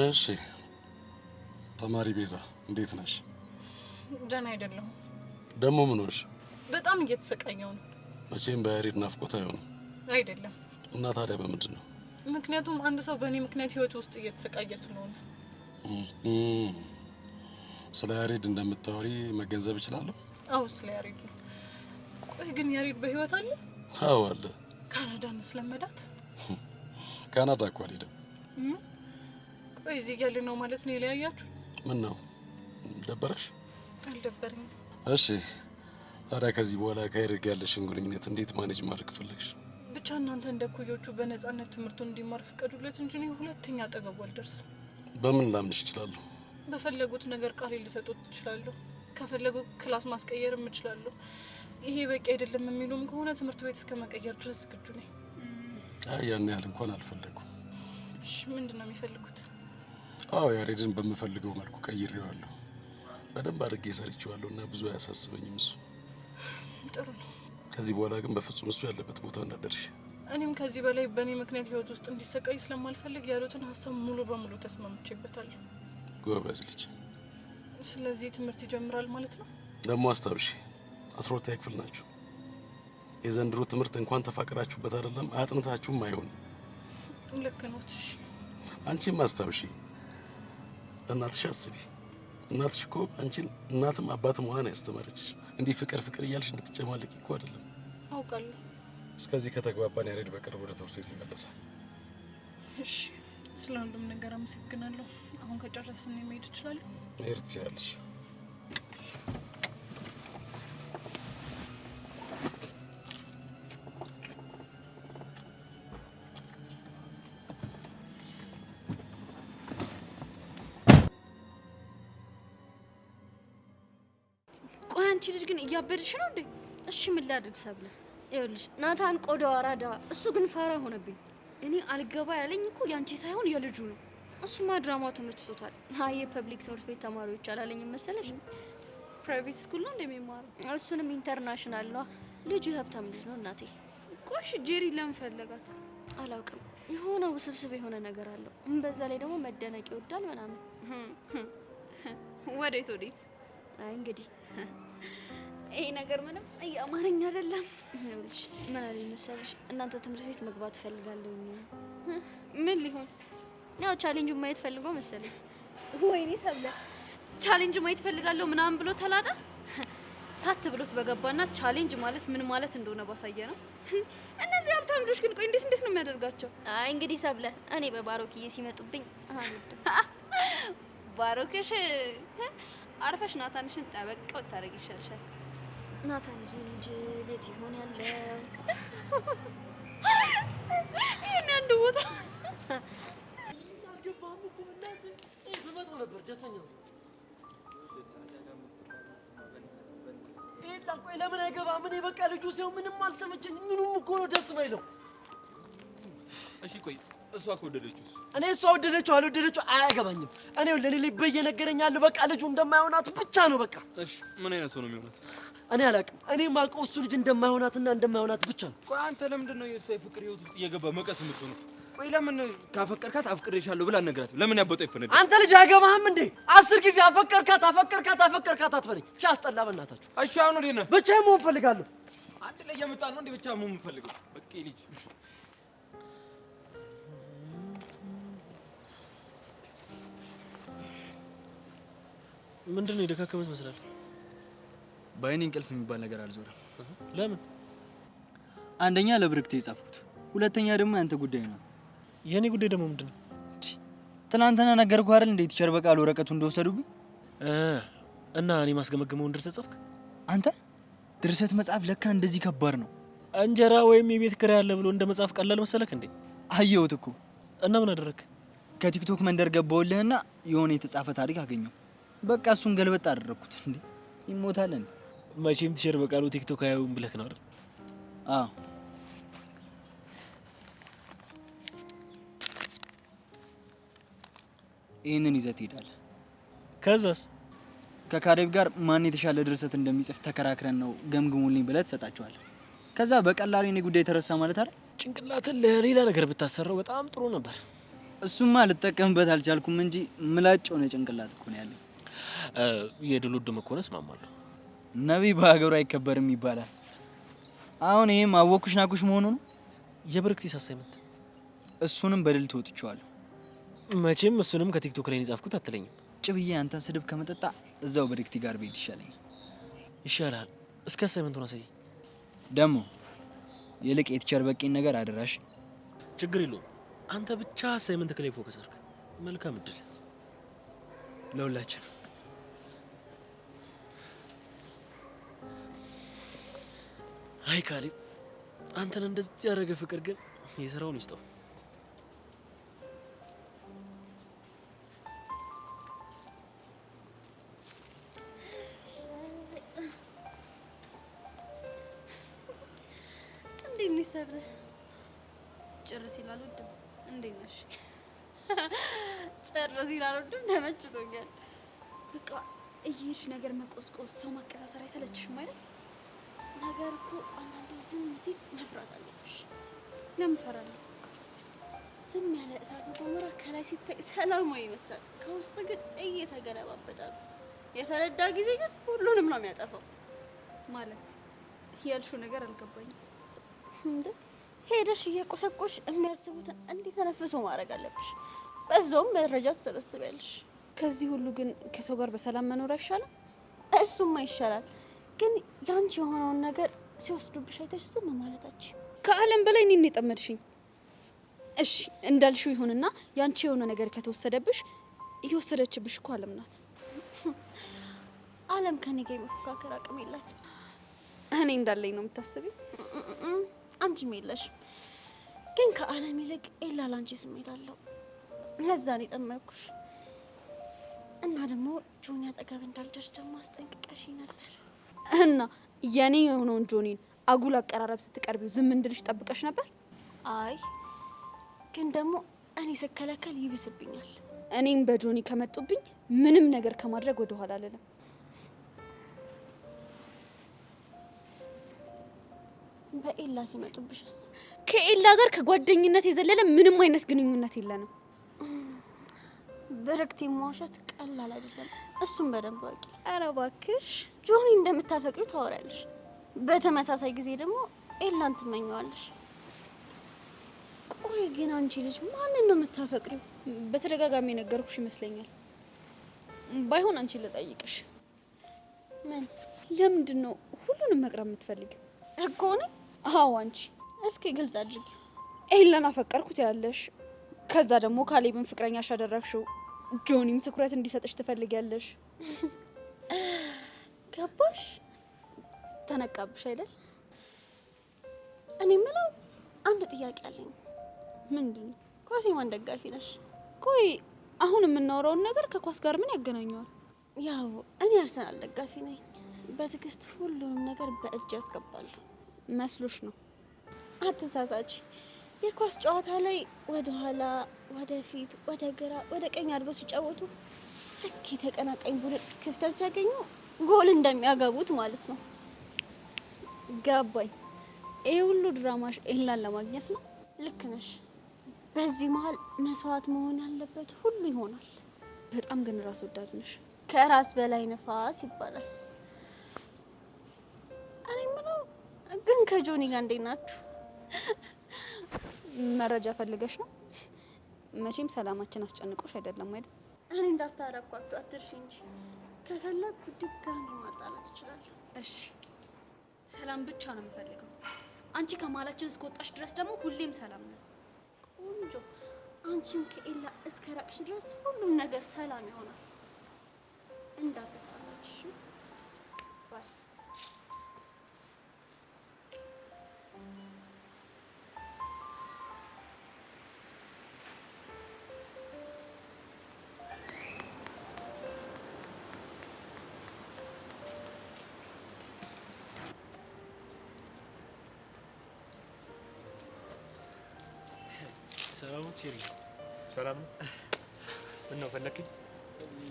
እሺ ተማሪ ቤዛ እንዴት ነሽ? ደህና አይደለሁም። ደግሞ ምን ሆንሽ? በጣም እየተሰቃየው ነው። መቼም በያሬድ ናፍቆት አይሆንም። አይደለም። እና ታዲያ በምንድን ነው? ምክንያቱም አንድ ሰው በእኔ ምክንያት ህይወት ውስጥ እየተሰቃየ ስለሆነ። ስለ ያሬድ እንደምታወሪ መገንዘብ እችላለሁ? አዎ ስለ ያሬድ ነው። ቆይ ግን ያሬድ በህይወት አለ? አዎ አለ። ካናዳን ስለመዳት? ካናዳ እኮ አልሄደም። ቆይ እዚህ እያለ ነው ማለት ነው የለያያችሁ? ምን ነው ደበረሽ? አልደበረኝም። እሺ ታዲያ ከዚህ በኋላ ከያሬድ ጋር ያለሽን ግንኙነት እንዴት ማኔጅ ማድረግ ፈለግሽ? ብቻ እናንተ እንደ ኩዮቹ በነጻነት ትምህርቱን እንዲማር ፍቀዱለት እንጂ እኔ ሁለተኛ አጠገቡ አልደርስም። በምን ላምንሽ እችላለሁ? በፈለጉት ነገር ቃል ሊሰጡት እችላለሁ። ከፈለጉ ክላስ ማስቀየርም እችላለሁ። ይሄ በቂ አይደለም የሚሉም ከሆነ ትምህርት ቤት እስከ መቀየር ድረስ ዝግጁ ነኝ። አይ ያን ያህል እንኳን አልፈለኩም። እሺ ምንድን ነው የሚፈልጉት? አዎ ያሬድን በምፈልገው መልኩ ቀይሬዋለሁ። በደንብ አድርጌ ሰርቼዋለሁ እና ብዙ አያሳስበኝም እሱ። ጥሩ ነው። ከዚህ በኋላ ግን በፍጹም እሱ ያለበት ቦታ እንዳደርሽ። እኔም ከዚህ በላይ በእኔ ምክንያት ህይወት ውስጥ እንዲሰቃይ ስለማልፈልግ ያሉትን ሀሳብ ሙሉ በሙሉ ተስማምቼበታለሁ። ጎበዝ ልጅ። ስለዚህ ትምህርት ይጀምራል ማለት ነው? ደግሞ አስታውሺ 12ኛ ክፍል ናችሁ። የዘንድሮ ትምህርት እንኳን ተፋቅራችሁበት አይደለም አጥንታችሁም አይሆንም። ልክ ነው። እሺ አንቺም አስታውሺ፣ ለእናትሽ አስቢ። እናትሽ እኮ አንቺን እናትም አባትም ሆና ነው ያስተማረችሽ። እንዲህ ፍቅር ፍቅር እያልሽ እንድትጨማለቂ እኮ አይደለም። አውቃለሁ። እስከዚህ ከተግባባን ያሬድ በቅርብ ወደ ትምህርት ቤት ይመለሳል። እሺ ስለ ሁሉም ነገር አመሰግናለሁ። አሁን ከጨረስን መሄድ እችላለሁ? መሄድ ትችላለሽ። ቆይ አንቺ ልጅ ግን እያበድሽ ነው እንዴ? እሺ ምን ላድርግ ሰብለ? ይኸውልሽ ናታን ቆዳው አራዳ፣ እሱ ግን ፋራ ሆነብኝ። እኔ አልገባ ያለኝ እኮ ያንቺ ሳይሆን የልጁ ነው። እሱማ ድራማው ተመችቶታል። ሀይ የፐብሊክ ትምህርት ቤት ተማሪዎች አላለኝም መሰለሽ? ፕራይቬት ስኩል ነው እንደሚማረው? እሱንም ኢንተርናሽናል ነው። ልጁ የሀብታም ልጅ ነው እናቴ። ቆሽ ጄሪ ለምን ፈለጋት? አላውቅም። የሆነ ውስብስብ የሆነ ነገር አለው። በዛ ላይ ደግሞ መደነቅ ይወዳል ምናምን። ወዴት ወዴት? አይ እንግዲህ ይሄ ነገር ምንም አማርኛ አይደለም። ይኸውልሽ ምን አለኝ መሰለሽ፣ እናንተ ትምህርት ቤት መግባት እፈልጋለሁ። ምን ሊሆን? ያው ቻሌንጁን ማየት ፈልጎ መሰለኝ። ወይኔ ሰብለ ቻሌንጅ ማየት ፈልጋለሁ ምናምን ብሎ ተላጣ። ሳት ብሎት በገባና ቻሌንጅ ማለት ምን ማለት እንደሆነ ባሳየ ነው። እነዚህ ሀብታም ልጆች ግን ቆይ እንዴት ነው የሚያደርጋቸው? አይ እንግዲህ ሰብለ እኔ በባሮክዬ ሲመጡብኝ አልወድም። ባሮክሽ አርፈሽ ናታንሽን ጠበቅ ብታረጊ ይሻልሻል። ናታን ይሄ ልጅ ሌት ይሆን ያለው ይሄን አንድ ቦታ በመጣው ነበር ደስተኛ ነው። ኤላ ቆይ ለምን አይገባም? እኔ በቃ ልጁ ሲሆን ምንም አልተመቸኝ። ምኑም እኮ ነው ደስ ማይለው። እሺ ቆይ እሷ ከወደደችውስ? እኔ እሷ ወደደችው አልወደደችው አያገባኝም። እኔ ለኔ ላይ በየነገረኝ ያለው በቃ ልጁ እንደማይሆናት ብቻ ነው በቃ። እሺ ምን አይነት ሰው ነው የሚሆናት? እኔ አላውቅም። እኔ ማውቀው እሱ ልጅ እንደማይሆናትና እንደማይሆናት ብቻ ነው። ቆይ አንተ ለምንድን ነው የእሷ የፍቅር ህይወት ውስጥ እየገባ መቀስ የምትሆነው? ቆይ ለምን ካፈቀርካት አፍቅሬሻለሁ ብላ አነግራትም? ለምን ያበጠው ይፈነዳ? አንተ ልጅ አይገባህም እንዴ? 10 ጊዜ አፈቀርካት አትበለኝ። ሲያስጠላ በእናታችሁ። እሺ አሁን ወዴት ነህ? ብቻዬን መሆን እፈልጋለሁ። አንድ ላይ የመጣን ነው እንዴ? ብቻ መሆን የምፈልገው በቃ ልጅ ምንድን ነው የደካከመት መስላል? በአይኔ እንቅልፍ የሚባል ነገር አልዞረም። ለምን? አንደኛ ለብርክቴ የጻፍኩት፣ ሁለተኛ ደግሞ ያንተ ጉዳይ ነው። የኔ ጉዳይ ደግሞ ምንድን ነው? ትናንትና ነገርኩህ አይደል? እንዴት ቲቸር በቃል ወረቀቱ እንደወሰዱብኝ እና እኔ ማስገመግመውን ድርሰት ጻፍክ? አንተ ድርሰት መጻፍ ለካ እንደዚህ ከባድ ነው። እንጀራ ወይም የቤት ኪራይ አለ ብሎ እንደ መጻፍ ቀላል መሰለክ እንዴ? አየሁት እኮ። እና ምን አደረክ? ከቲክቶክ መንደር ገባሁልህና የሆነ የተጻፈ ታሪክ አገኘሁ። በቃ እሱን ገልበጥ አደረኩት። እንዴ ይሞታል እንዴ? መቼም ቲቸር በቃሉ ቲክቶክ አያዩም ብለክ ነው አይደል? አዎ። ይህንን ይዘህ ትሄዳለህ። ከዛስ? ከካሌብ ጋር ማን የተሻለ ድርሰት እንደሚጽፍ ተከራክረን ነው ገምግሙልኝ ብለህ ትሰጣቸዋለህ። ከዛ በቀላሉ የኔ ጉዳይ ተረሳ ማለት አይደል? ጭንቅላትን ለሌላ ነገር ብታሰራው በጣም ጥሩ ነበር። እሱማ ልጠቀምበት አልቻልኩም እንጂ ምላጭ ሆነ ጭንቅላት እኮ ነው ያለኝ። የድሉድም ከሆነ እስማማለሁ። ነቢይ በሀገሩ አይከበርም ይባላል። አሁን ይሄም አወኩሽ ናኩሽ መሆኑ ነው። የብርክቴስ አሳይመንት እሱንም በድል ተወጥቼዋለሁ። መቼም እሱንም ከቲክቶክ ላይ የጻፍኩት አትለኝም። ጭብዬ አንተን ስድብ ከመጠጣ እዛው ብርክቴ ጋር ብሄድ ይሻለኛል። ይሻላል። እስከ አሳይመንቱን አሳይ። ደግሞ ይልቅ የቲቸር በቂን ነገር አደራሽ። ችግር የለውም። አንተ ብቻ አሳይመንት ላይ ፎከስ አድርግ። መልካም እድል ለሁላችን። አይ ካሌብ፣ አንተን እንደዚህ ያደረገ ፍቅር ግን የስራውን ይስጠው። እንዴት ነው ሰብረ? ጭርስ ይላል ወድም። እንዴት ነሽ? ጭርስ ይላል ወድም። ተመችቶኛል። በቃ እየሄድሽ ነገር መቆስቆስ፣ ሰው ማቀሳሰር አይሰለችሽም አይደል? ነገር እኮ አንዳንዴ ዝም ሲል መፍራት አለብሽ። ለምን እፈራለሁ? ዝም ያለ እሳት ገሞራ ከላይ ሲታይ ሰላማዊ ይመስላል፣ ከውስጥ ግን እየተገለባበጠ ነው። የፈነዳ ጊዜ ግን ሁሉንም ነው የሚያጠፋው። ማለት ያልሽው ነገር አልገባኝም። እንዴ ሄደሽ እየቆሰቆሽ የሚያስቡትን እንዲተነፍሱ ማድረግ አለብሽ። በዛውም መረጃ ትሰበስቢያለሽ። ከዚህ ሁሉ ግን ከሰው ጋር በሰላም መኖር አይሻልም? እሱማ ይሻላል፣ ግን ያንቺ የሆነውን ነገር ሲወስዱብሽ አይተሽ ዝም ማለታችሁ። ከዓለም በላይ እኔን የጠመድሽኝ። እሺ እንዳልሽው ይሁንና ያንቺ የሆነ ነገር ከተወሰደብሽ እየወሰደችብሽ እኮ ዓለም ናት። ዓለም ከኔ ጋር የመፎካከር አቅም የላትም። እኔ እንዳለኝ ነው የምታስቢው? አንቺም የለሽም። ግን ከዓለም ይልቅ ኤላ ላንቺ ስሜት አለው። ለዛ ነው የጠመድኩሽ። እና ደግሞ ጆኒ አጠገብ እንዳልደርስ ደግሞ አስጠንቅቀሽ ነበር። እና የኔ የሆነውን ጆኒን አጉል አቀራረብ ስትቀርቢው ዝም እንድልሽ ጠብቀሽ ነበር? አይ ግን ደግሞ እኔ ስከለከል ይብስብኛል። እኔም በጆኒ ከመጡብኝ ምንም ነገር ከማድረግ ወደ ኋላ አልልም። በኤላ ሲመጡብሽስ? ከኤላ ጋር ከጓደኝነት የዘለለ ምንም አይነት ግንኙነት የለንም። ብርክቴ መዋሸት ቀላል አይደለም። እሱም በደንብ አውቂ። ኧረ እባክሽ ጆኒ እንደምታፈቅሪው ታወሪያለሽ፣ በተመሳሳይ ጊዜ ደግሞ ኤላን ትመኘዋለሽ። ቆይ ግን አንቺ ልጅ ማንን ነው የምታፈቅሪው? በተደጋጋሚ የነገርኩሽ ይመስለኛል። ባይሆን አንቺ ልጠይቅሽ፣ ምን ለምንድን ነው ሁሉንም መቅረብ የምትፈልጊው? እኮ ነው። አዎ አንቺ። እስኪ ግልጽ አድርጊ። ኤላን አፈቀርኩት ያለሽ፣ ከዛ ደግሞ ካሌብን ፍቅረኛሽ አደረግሽው፣ ጆኒም ትኩረት እንዲሰጥሽ ትፈልጊያለሽ። ገባሽ? ተነቃብሽ አይደል? እኔ የምለው አንድ ጥያቄ አለኝ። ምንድን ነው? ኳስ የማን ደጋፊ ነሽ? ቆይ አሁን የምናወራውን ነገር ከኳስ ጋር ምን ያገናኘዋል? ያው እኔ አርሰናል ደጋፊ ነኝ። በትዕግስት ሁሉንም ነገር በእጅ ያስገባሉ መስሎሽ ነው? አትሳሳች። የኳስ ጨዋታ ላይ ወደ ኋላ፣ ወደ ፊት፣ ወደ ግራ፣ ወደ ቀኝ አድርገው ሲጫወቱ ልክ የተቀናቃኝ ቡድን ክፍተት ሲያገኙ ጎል እንደሚያገቡት ማለት ነው። ገባኝ። ይሄ ሁሉ ድራማሽ ኤላን ለማግኘት ነው? ልክ ነሽ። በዚህ መሀል መስዋዕት መሆን ያለበት ሁሉ ይሆናል። በጣም ግን ራስ ወዳድ ነሽ። ከራስ በላይ ነፋስ ይባላል። እኔ ምነው ግን ከጆኒ ጋር እንዴት ናችሁ? መረጃ ፈልገሽ ነው? መቼም ሰላማችን አስጨንቆሽ አይደለም አይደል? እኔ እንዳስታረኳችሁ አትርሺ እንጂ ከፈለኩ ድጋሚ ማጣላት እችላለሁ። እሺ ሰላም ብቻ ነው የምፈልገው። አንቺ ከመሀላችን እስከወጣሽ ድረስ ደግሞ ሁሌም ሰላም ነው። ቆንጆ። አንቺም ከኤላ እስከ ራቅሽ ድረስ ሁሉም ነገር ሰላም ይሆናል። እንዳትሳሳች። ባይ ሰላም ሲሪ ሰላም ነው። ምን ነው ፈለከኝ?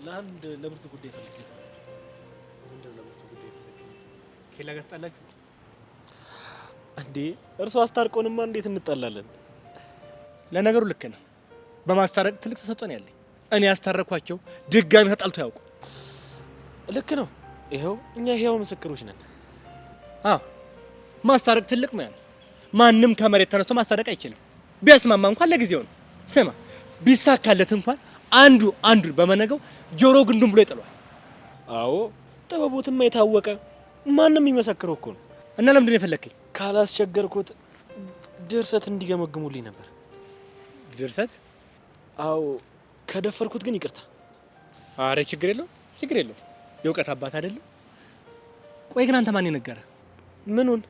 ለአንድ ለብርቱ ጉዳይ ፈልጌ ነው። ምንድን ነው ለብርቱ ጉዳይ ፈለከኝ? ኬላ ጋር ተጣላችሁ እንዴ? እርሱ አስታርቆንማ እንዴት እንጣላለን? ለነገሩ ልክ ነው። በማስታረቅ ትልቅ ተሰጥኦ ነው ያለኝ። እኔ ያስታረኳቸው ድጋሚ ተጣልቶ ያውቁ። ልክ ነው። ይኸው እኛ ህያው ምስክሮች ነን። አዎ ማስታረቅ ትልቅ ሙያ ነው። ማንም ከመሬት ተነስቶ ማስታረቅ አይችልም። ቢያስማማ እንኳን ለጊዜው ነው። ስማ ቢሳካለት እንኳን አንዱ በመነገው ጆሮ ግንዱን ብሎ ይጥሏል። አዎ ጥበቡትማ የታወቀ ማንም ይመሰክረው እኮ ነው። እና ለምንድን ነው የፈለከኝ? ካላስቸገርኩት ድርሰት እንዲገመግሙልኝ ነበር። ድርሰት? አዎ ከደፈርኩት ግን ይቅርታ። አረ ችግር የለው የእውቀት አባት አይደለም። ቆይ ግን አንተ ማን የነገረ? ምኑን?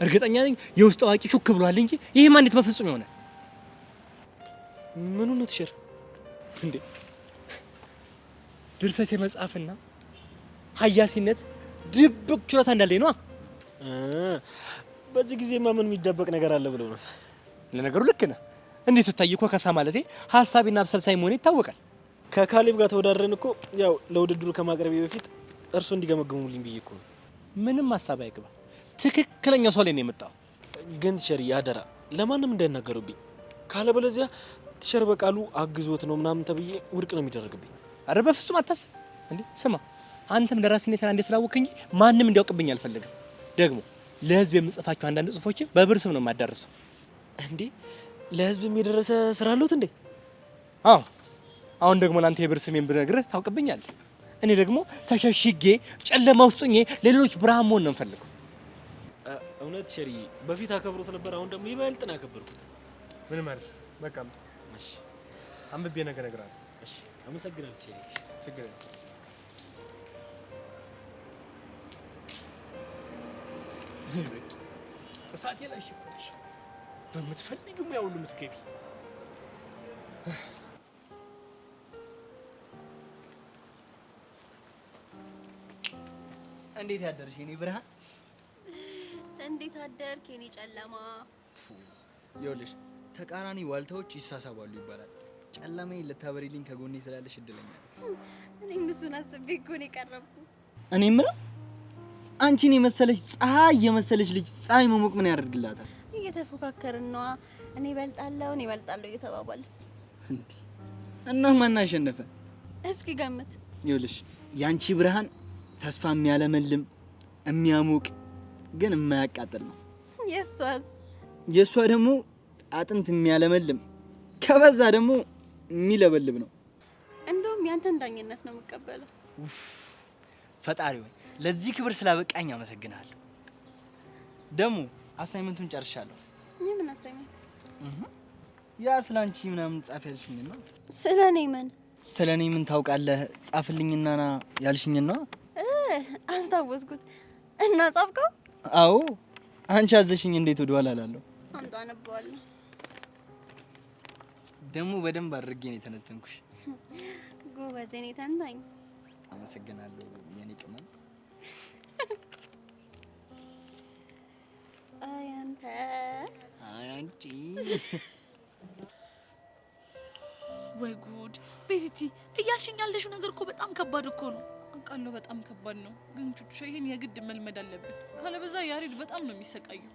እርግጠኛ ነኝ የውስጥ አዋቂ ሹክ ብሏል እንጂ ይሄማ እንዴት በፍጹም ይሆናል? ምኑን ነው ትሽር እንዴ? ድርሰት የመጻፍና ሀያሲነት ድብቅ ችሎታ እንዳለኝ ነው። በዚህ ጊዜማ ምን የሚደበቅ ነገር አለ ብለው ነው። ለነገሩ ልክ ነህ። እንዴት ስታይ እኮ ከሳ ማለቴ ሀሳቢና አብሰልሳይ መሆኔ ይታወቃል። ከካሌብ ጋር ተወዳድረን እኮ ያው ለውድድሩ ከማቅረቤ በፊት እርሱ እንዲገመግሙልኝ ብዬ እኮ ነው። ምንም ሀሳብ አይግባ፣ ትክክለኛው ሰው ላይ ነው የመጣው። ግን ቲቸር አደራ ለማንም እንዳይናገሩብኝ፣ ካለበለዚያ ቲቸር በቃሉ አግዞት ነው ምናምን ተብዬ ውድቅ ነው የሚደረግብኝ። አረ በፍጹም አታስብ እንዴ። ስማ አንተም ለራስነቴና እንዴት ስላወቅ እንጂ ማንም እንዲያውቅብኝ አልፈልግም። ደግሞ ለህዝብ የምጽፋቸው አንዳንድ ጽሁፎችን በብር ስም ነው የማዳርሰው። እንዴ ለህዝብ የደረሰ ስራ አለሁት እንዴ? አዎ። አሁን ደግሞ ላንተ የብር ስሜን ብነግርህ ታውቅብኛለህ። እኔ ደግሞ ተሸሽጌ ጨለማ ውስጥ ሆኜ ለሌሎች ብርሃን መሆን ነው የምፈልገው። እውነት ሸሪ በፊት አከብሮት ነበር፣ አሁን ደግሞ ይበልጥ ነው ያከበርኩት። ምን ማለት በቃ እሺ፣ አንብቤ ነገር እነግርሃለሁ። እሺ፣ አመሰግናለሁ ሸሪ። ችግር የለም። እሳቴ ላይ ሽፈሽ በምትፈልጊው ሙያ ሁሉ የምትገቢ እንዴት ያደርሽ የኔ ብርሃን? እንዴት አደርክ የኔ ጨለማ? ይኸውልሽ ተቃራኒ ዋልታዎች ይሳሳባሉ ይባላል። ጨለማዬን ልታበሪልኝ ከጎኔ ስላለሽ እድለኛ ነኝ። እኔም እሱን አስቤ እኮ ነው የቀረብኩ። እኔ የምለው አንቺን የመሰለች ፀሐይ የመሰለች ልጅ ፀሐይ መሞቅ ምን ያደርግላታል? እየተፎካከርን ነዋ። እኔ እበልጣለሁ እየተባባልን። እና ማን አሸነፈ? እስኪ ገምት። ይኸውልሽ ያንቺ ብርሃን ተስፋ የሚያለመልም የሚያሞቅ ግን የማያቃጥል ነው። የእሷ ደግሞ አጥንት የሚያለመልም ከበዛ ደግሞ የሚለበልብ ነው። እንደውም ያንተን ዳኝነት ነው የምቀበለው። ፈጣሪ ወይ ለዚህ ክብር ስላበቃኝ አመሰግናለሁ። ደግሞ አሳይመንቱን ጨርሻለሁ። የምን አሳይመንት? ያ ስላንቺ ምናምን ጻፍ ያልሽኝ ነው። ስለኔ ምን? ስለኔ ምን ታውቃለህ? ጻፍልኝና ና ያልሽኝ ነው። አስታወስኩት። እና ጻፍከው? አዎ አንቺ አዘሽኝ እንዴት ወደ ኋላ እላለሁ። አምጣ አነበዋለሁ። ደግሞ በደንብ አድርጌ ነው የተነተንኩሽ። ጎበዝ የኔ ተንታኝ። አመሰግናለሁ የኔ ቅመም። አይ አንተ አይ አንቺ። ወይ ጉድ! ቤዚቲ እያልሽኝ ያለሽው ነገር እኮ በጣም ከባድ እኮ ነው። አውቃለሁ በጣም ከባድ ነው፣ ግን ቹቹ ይሄን የግድ መልመድ አለብን። ካለበዛ ያሬድ በጣም ነው የሚሰቃየው።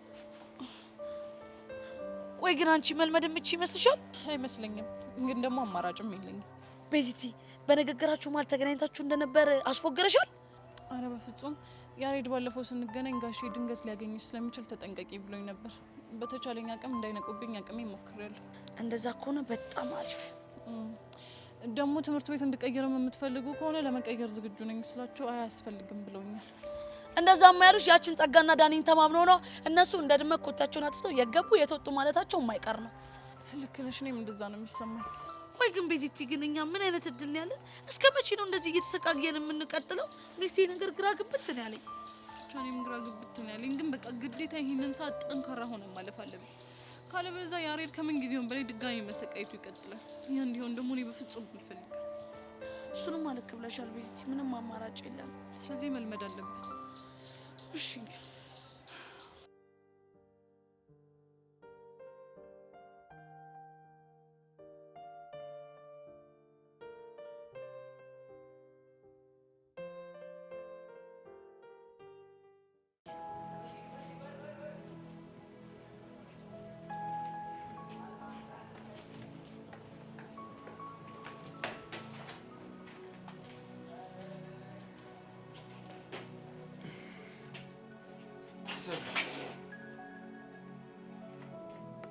ቆይ ግን አንቺ መልመድ የምትችይ ይመስልሻል? አይመስለኝም፣ ግን ደግሞ አማራጭም የለኝም። ቤዚቲ በንግግራችሁ ማለት ተገናኝታችሁ እንደነበር አስፎገረሻል? አረ በፍጹም ያሬድ ባለፈው ስንገናኝ ጋሼ ድንገት ሊያገኝሽ ስለሚችል ተጠንቀቂ ብሎኝ ነበር። በተቻለኝ አቅም እንዳይነቁብኝ አቅሜ ሞክሬያለሁ። እንደዛ ከሆነ በጣም አሪፍ። ደግሞ ትምህርት ቤት እንድቀይርም የምትፈልጉ ከሆነ ለመቀየር ዝግጁ ነኝ ስላቸው አያስፈልግም ብለውኛል። እንደዛማ ያሉሽ ያችን ጸጋና ዳኒን ተማምነው ነው። እነሱ እንደ ድመት ኮታቸውን አጥፍተው የገቡ የተወጡ ማለታቸው የማይቀር ነው። ልክ ነሽ፣ እኔም እንደዛ ነው የሚሰማኝ። ወይ ግን ቤዚቲ ግን እኛ ምን አይነት እድል ነው ያለን? እስከ መቼ ነው እንደዚህ እየተሰቃየን የምንቀጥለው? ሚስቴ ነገር ግራ ግብት ነው ያለኝ። እኔም ግራ ግብት ነው ያለኝ። ግን በቃ ግዴታ ይሄንን ሰዓት ጠንካራ ሆነ ማለፍ አለብኝ። ካለበለዚያ ያሬድ ከምን ጊዜውም በላይ ድጋሚ መሰቃየቱ ይቀጥላል። ያ እንዲሆን ደግሞ እኔ በፍጹም አልፈልግም። እሱንም ልክ ብለሻል ቤዚቲ፣ ምንም አማራጭ የለም። ስለዚህ መልመድ አለብን። እሺ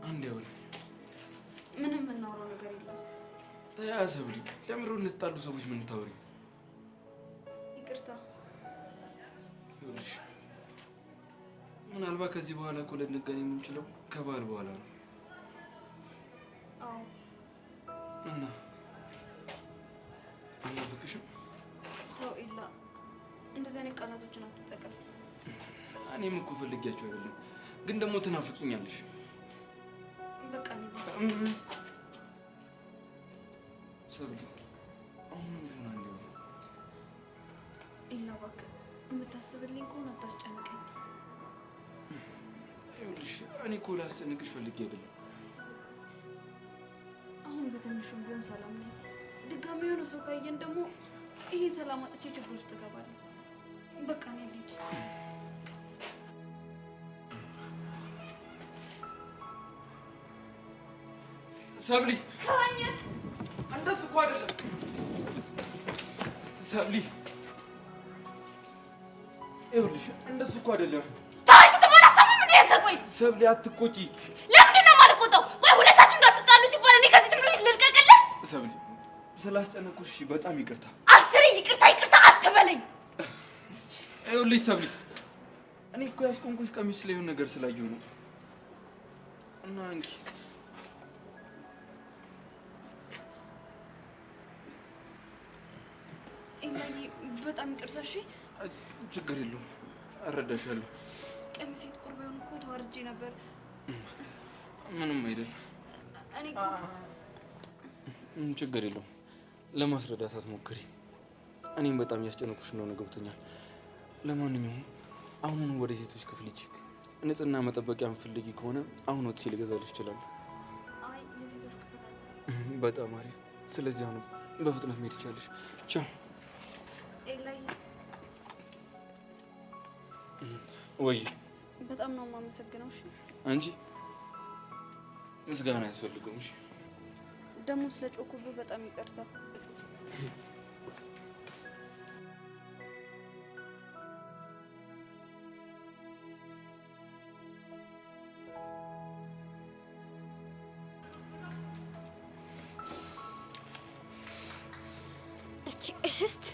አንዴ ወል ምንም የምናወራው ነገር የለም። ተያሰብሊ ለምሮ እንጣሉ ሰዎች ምን ታወሪ? ይቅርታ። ይኸውልሽ ምናልባት ከዚህ በኋላ እኮ ልንገናኝ የምንችለው ከበዓል በኋላ ነው። አዎ። እና አናፍቅሽም? ተው ኢላ፣ እንደዚህ አይነት ቃላቶችን አትጠቀም። እኔም እኮ ፈልጊያቸው አይደለም፣ ግን ደግሞ ትናፍቂኛለሽ። በቃ ነው ሰብሊ። አሁን ምን አንዴ ኢላ፣ እባክህ የምታስብልኝ ከሆነ አታስጨንቀኝ። ይኸውልሽ እኔ እኮ ላስጨንቅሽ ፈልጌ አይደለም። አሁን በትንሹም ቢሆን ሰላም ነኝ። ድጋሚ የሆነ ሰው ካየን ደግሞ ይሄን ሰላም አጥቼ ችግር ውስጥ እገባለሁ። በቃ ነው ልጅ ሰብሊ፣ እንደሱ እኮ አይደለም ሰብሊ። ይኸውልሽ እንደሱ እኮ አይደለም። ታይስ ተማራሰም ምን ያንተ? ቆይ ሰብሊ አትቆጪ። ለምንድን ነው የማልቆጣው? ቆይ ሁለታችሁ እንዳትጣሉ ሲባል እኔ ከዚህ ትምህርት ቤት ልልቀቅልህ? ሰብሊ ስላስጨነኩሽ በጣም ይቅርታ። አስሬ ይቅርታ ይቅርታ አትበለኝ። ይኸውልሽ ሰብሊ፣ እኔ እኮ ያስቆንኩሽ ቀሚስ ላይ የሆነ ነገር ስላየሁ ነው። እና እንኪ ኢላዬ፣ በጣም ይቅርታ። እሺ ችግር የለውም፣ እረዳሻለሁ። ቀሚሴ ጥቁር ቢሆን እኮ ተዋርጄ ነበር። ምንም አይደለም። እኔ ችግር የለውም። ለማስረዳት አትሞክሪ። እኔም በጣም እያስጨነኩሽ እንደሆነ ገብቶኛል። ለማንኛውም አሁኑኑ ወደ ሴቶች ክፍል ሂጂ። ንጽህና መጠበቂያ የምትፈልጊ ከሆነ አሁን ወጥቼ ልገዛልሽ እችላለሁ። አይ የሴቶች ክፍል አለ። በጣም አሪፍ። ስለዚህ አሁን በፍጥነት መሄድ ትችያለሽ። ቻው። ኤላይ፣ ወይ በጣም ነው የማመሰግነው። እሺ አንቺ ምስጋና አያስፈልገውም። እሺ ደግሞ ስለ ጮኩብህ በጣም ይቅርታ። እቺ እስስት